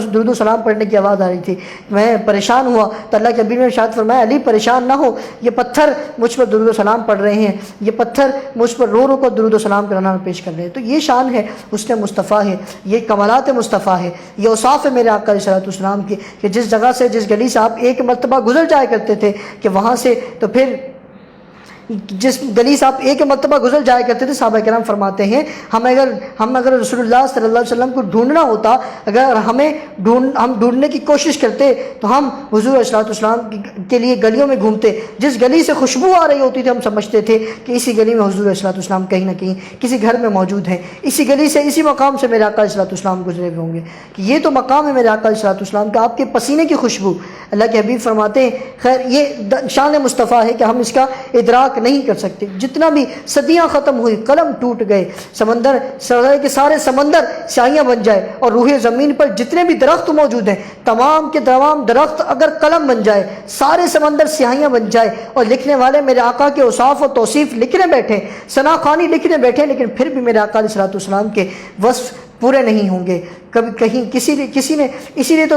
درود و سلام پڑھنے کی آواز آ رہی تھی، میں پریشان ہوا تو اللہ کے حبیب نے ارشاد فرمایا علی پریشان نہ ہو، یہ پتھر مجھ پر درود و سلام پڑھ رہے ہیں، یہ پتھر مجھ پر رو رو کر درود و سلام کرانا پیش کر رہے ہیں۔ تو یہ شان ہے اس نے مصطفیٰ ہے، یہ کمالات مصطفیٰ ہے، یہ اوصاف ہے میرے آقا علیہ السلام کے کہ جس جگہ سے جس گلی سے آپ ایک مرتبہ گزر جایا کرتے تھے کہ وہاں سے تو پھر جس گلی سے آپ ایک مرتبہ گزر جایا کرتے تھے، صحابہ کرام فرماتے ہیں ہم اگر رسول اللہ صلی اللہ علیہ وسلم کو ڈھونڈنا ہوتا، اگر ہم ڈھونڈنے کی کوشش کرتے تو ہم حضور صلی اللہ علیہ وسلم کے لیے گلیوں میں گھومتے، جس گلی سے خوشبو آ رہی ہوتی تھی ہم سمجھتے تھے کہ اسی گلی میں حضور صلی اللہ علیہ وسلم کہیں نہ کہیں کسی گھر میں موجود ہیں، اسی گلی سے اسی مقام سے میرے آقا صلی اللہ علیہ وسلم گزرے ہوئے ہوں گے کہ یہ تو مقام ہے میرے آقا صلی اللہ علیہ وسلم کا، آپ کے پسینے کی خوشبو۔ اللہ کے حبیب فرماتے ہیں خیر یہ شان مصطفیٰ ہے کہ ہم اس کا ادراک نہیں کر سکتے، جتنا بھی صدیاں ختم ہوئی، قلم ٹوٹ گئے، سمندر کے سارے سمندر سیاہیاں بن جائے اور روح زمین پر جتنے بھی درخت موجود ہیں تمام کے تمام درخت اگر قلم بن جائے، سارے سمندر سیاہیاں بن جائے اور لکھنے والے میرے آقا کے اوصاف و توصیف لکھنے بیٹھے، ثنا خوانی لکھنے بیٹھے، لیکن پھر بھی میرے آقا علیہ السلام کے وصف پورے نہیں ہوں گے کبھی کہیں کسی نے اسی لیے تو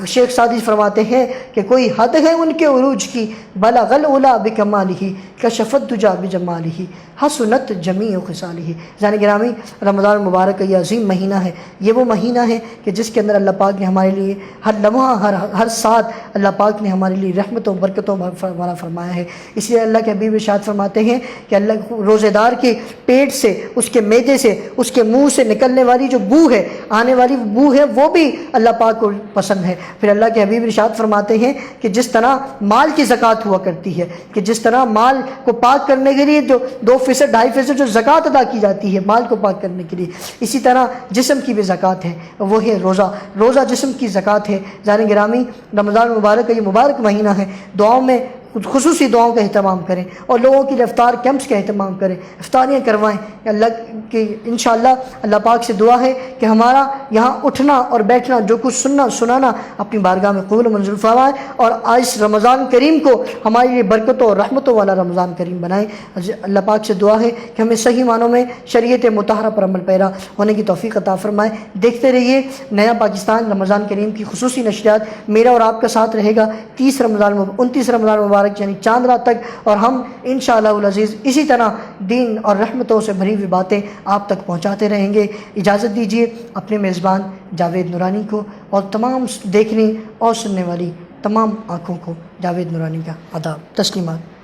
شیخ سعدی فرماتے ہیں کہ کوئی حد ہے ان کے عروج کی، بلغ العلا بکمالہ کشف الدجا بجمالہ حسنت جمیع خصالہ۔ جان گرامی رمضان المبارک یہ عظیم مہینہ ہے، یہ وہ مہینہ ہے کہ جس کے اندر اللہ پاک نے ہمارے لیے ہر لمحہ ہر ساتھ اللہ پاک نے ہمارے لیے رحمتوں برکتوں والا فرمایا ہے۔ اس لیے اللہ کے حبیب ارشاد فرماتے ہیں کہ اللہ روزے دار کے پیٹ سے، اس کے معدے سے، اس کے منہ سے نکلنے والی جو بو ہے، آنے والی بو ہے، وہ بھی اللہ پاک کو پسند ہے۔ پھر اللہ کے حبیب ارشاد فرماتے ہیں کہ جس طرح مال کی زکوٰۃ ہوا کرتی ہے، کہ جس طرح مال کو پاک کرنے کے لیے جو 2% 2.5% جو زکوٰۃ ادا کی جاتی ہے مال کو پاک کرنے کے لیے، اسی طرح جسم کی بھی زکوٰۃ ہے، وہ ہے روزہ جسم کی زکوٰۃ ہے۔ جان گرامی رمضان مبارک کا یہ مبارک مہینہ ہے، دعاؤں میں خصوصی دعاؤں کا اہتمام کریں اور لوگوں کی افطار کیمپس کا اہتمام کریں، افطاریاں کروائیں۔ اللہ کی انشاءاللہ اللہ پاک سے دعا ہے کہ ہمارا یہاں اٹھنا اور بیٹھنا، جو کچھ سنانا اپنی بارگاہ میں قبول و منظور فرمائے اور آج رمضان کریم کو ہمارے لیے برکتوں اور رحمتوں والا رمضان کریم بنائیں۔ اللہ پاک سے دعا ہے کہ ہمیں صحیح معنوں میں شریعت مطہرہ پر عمل پیرا ہونے کی توفیق عطا فرمائے۔ دیکھتے رہیے نیا پاکستان رمضان کریم کی خصوصی نشریات، میرا اور آپ کا ساتھ رہے گا 29 رمضان مبارک مبارک یعنی چاند رات تک، اور ہم انشاءاللہ العزیز اسی طرح دین اور رحمتوں سے بھری ہوئی باتیں آپ تک پہنچاتے رہیں گے۔ اجازت دیجیے اپنے میزبان جاوید نورانی کو اور تمام دیکھنے اور سننے والی تمام آنکھوں کو جاوید نورانی کا آداب، تسلیمات۔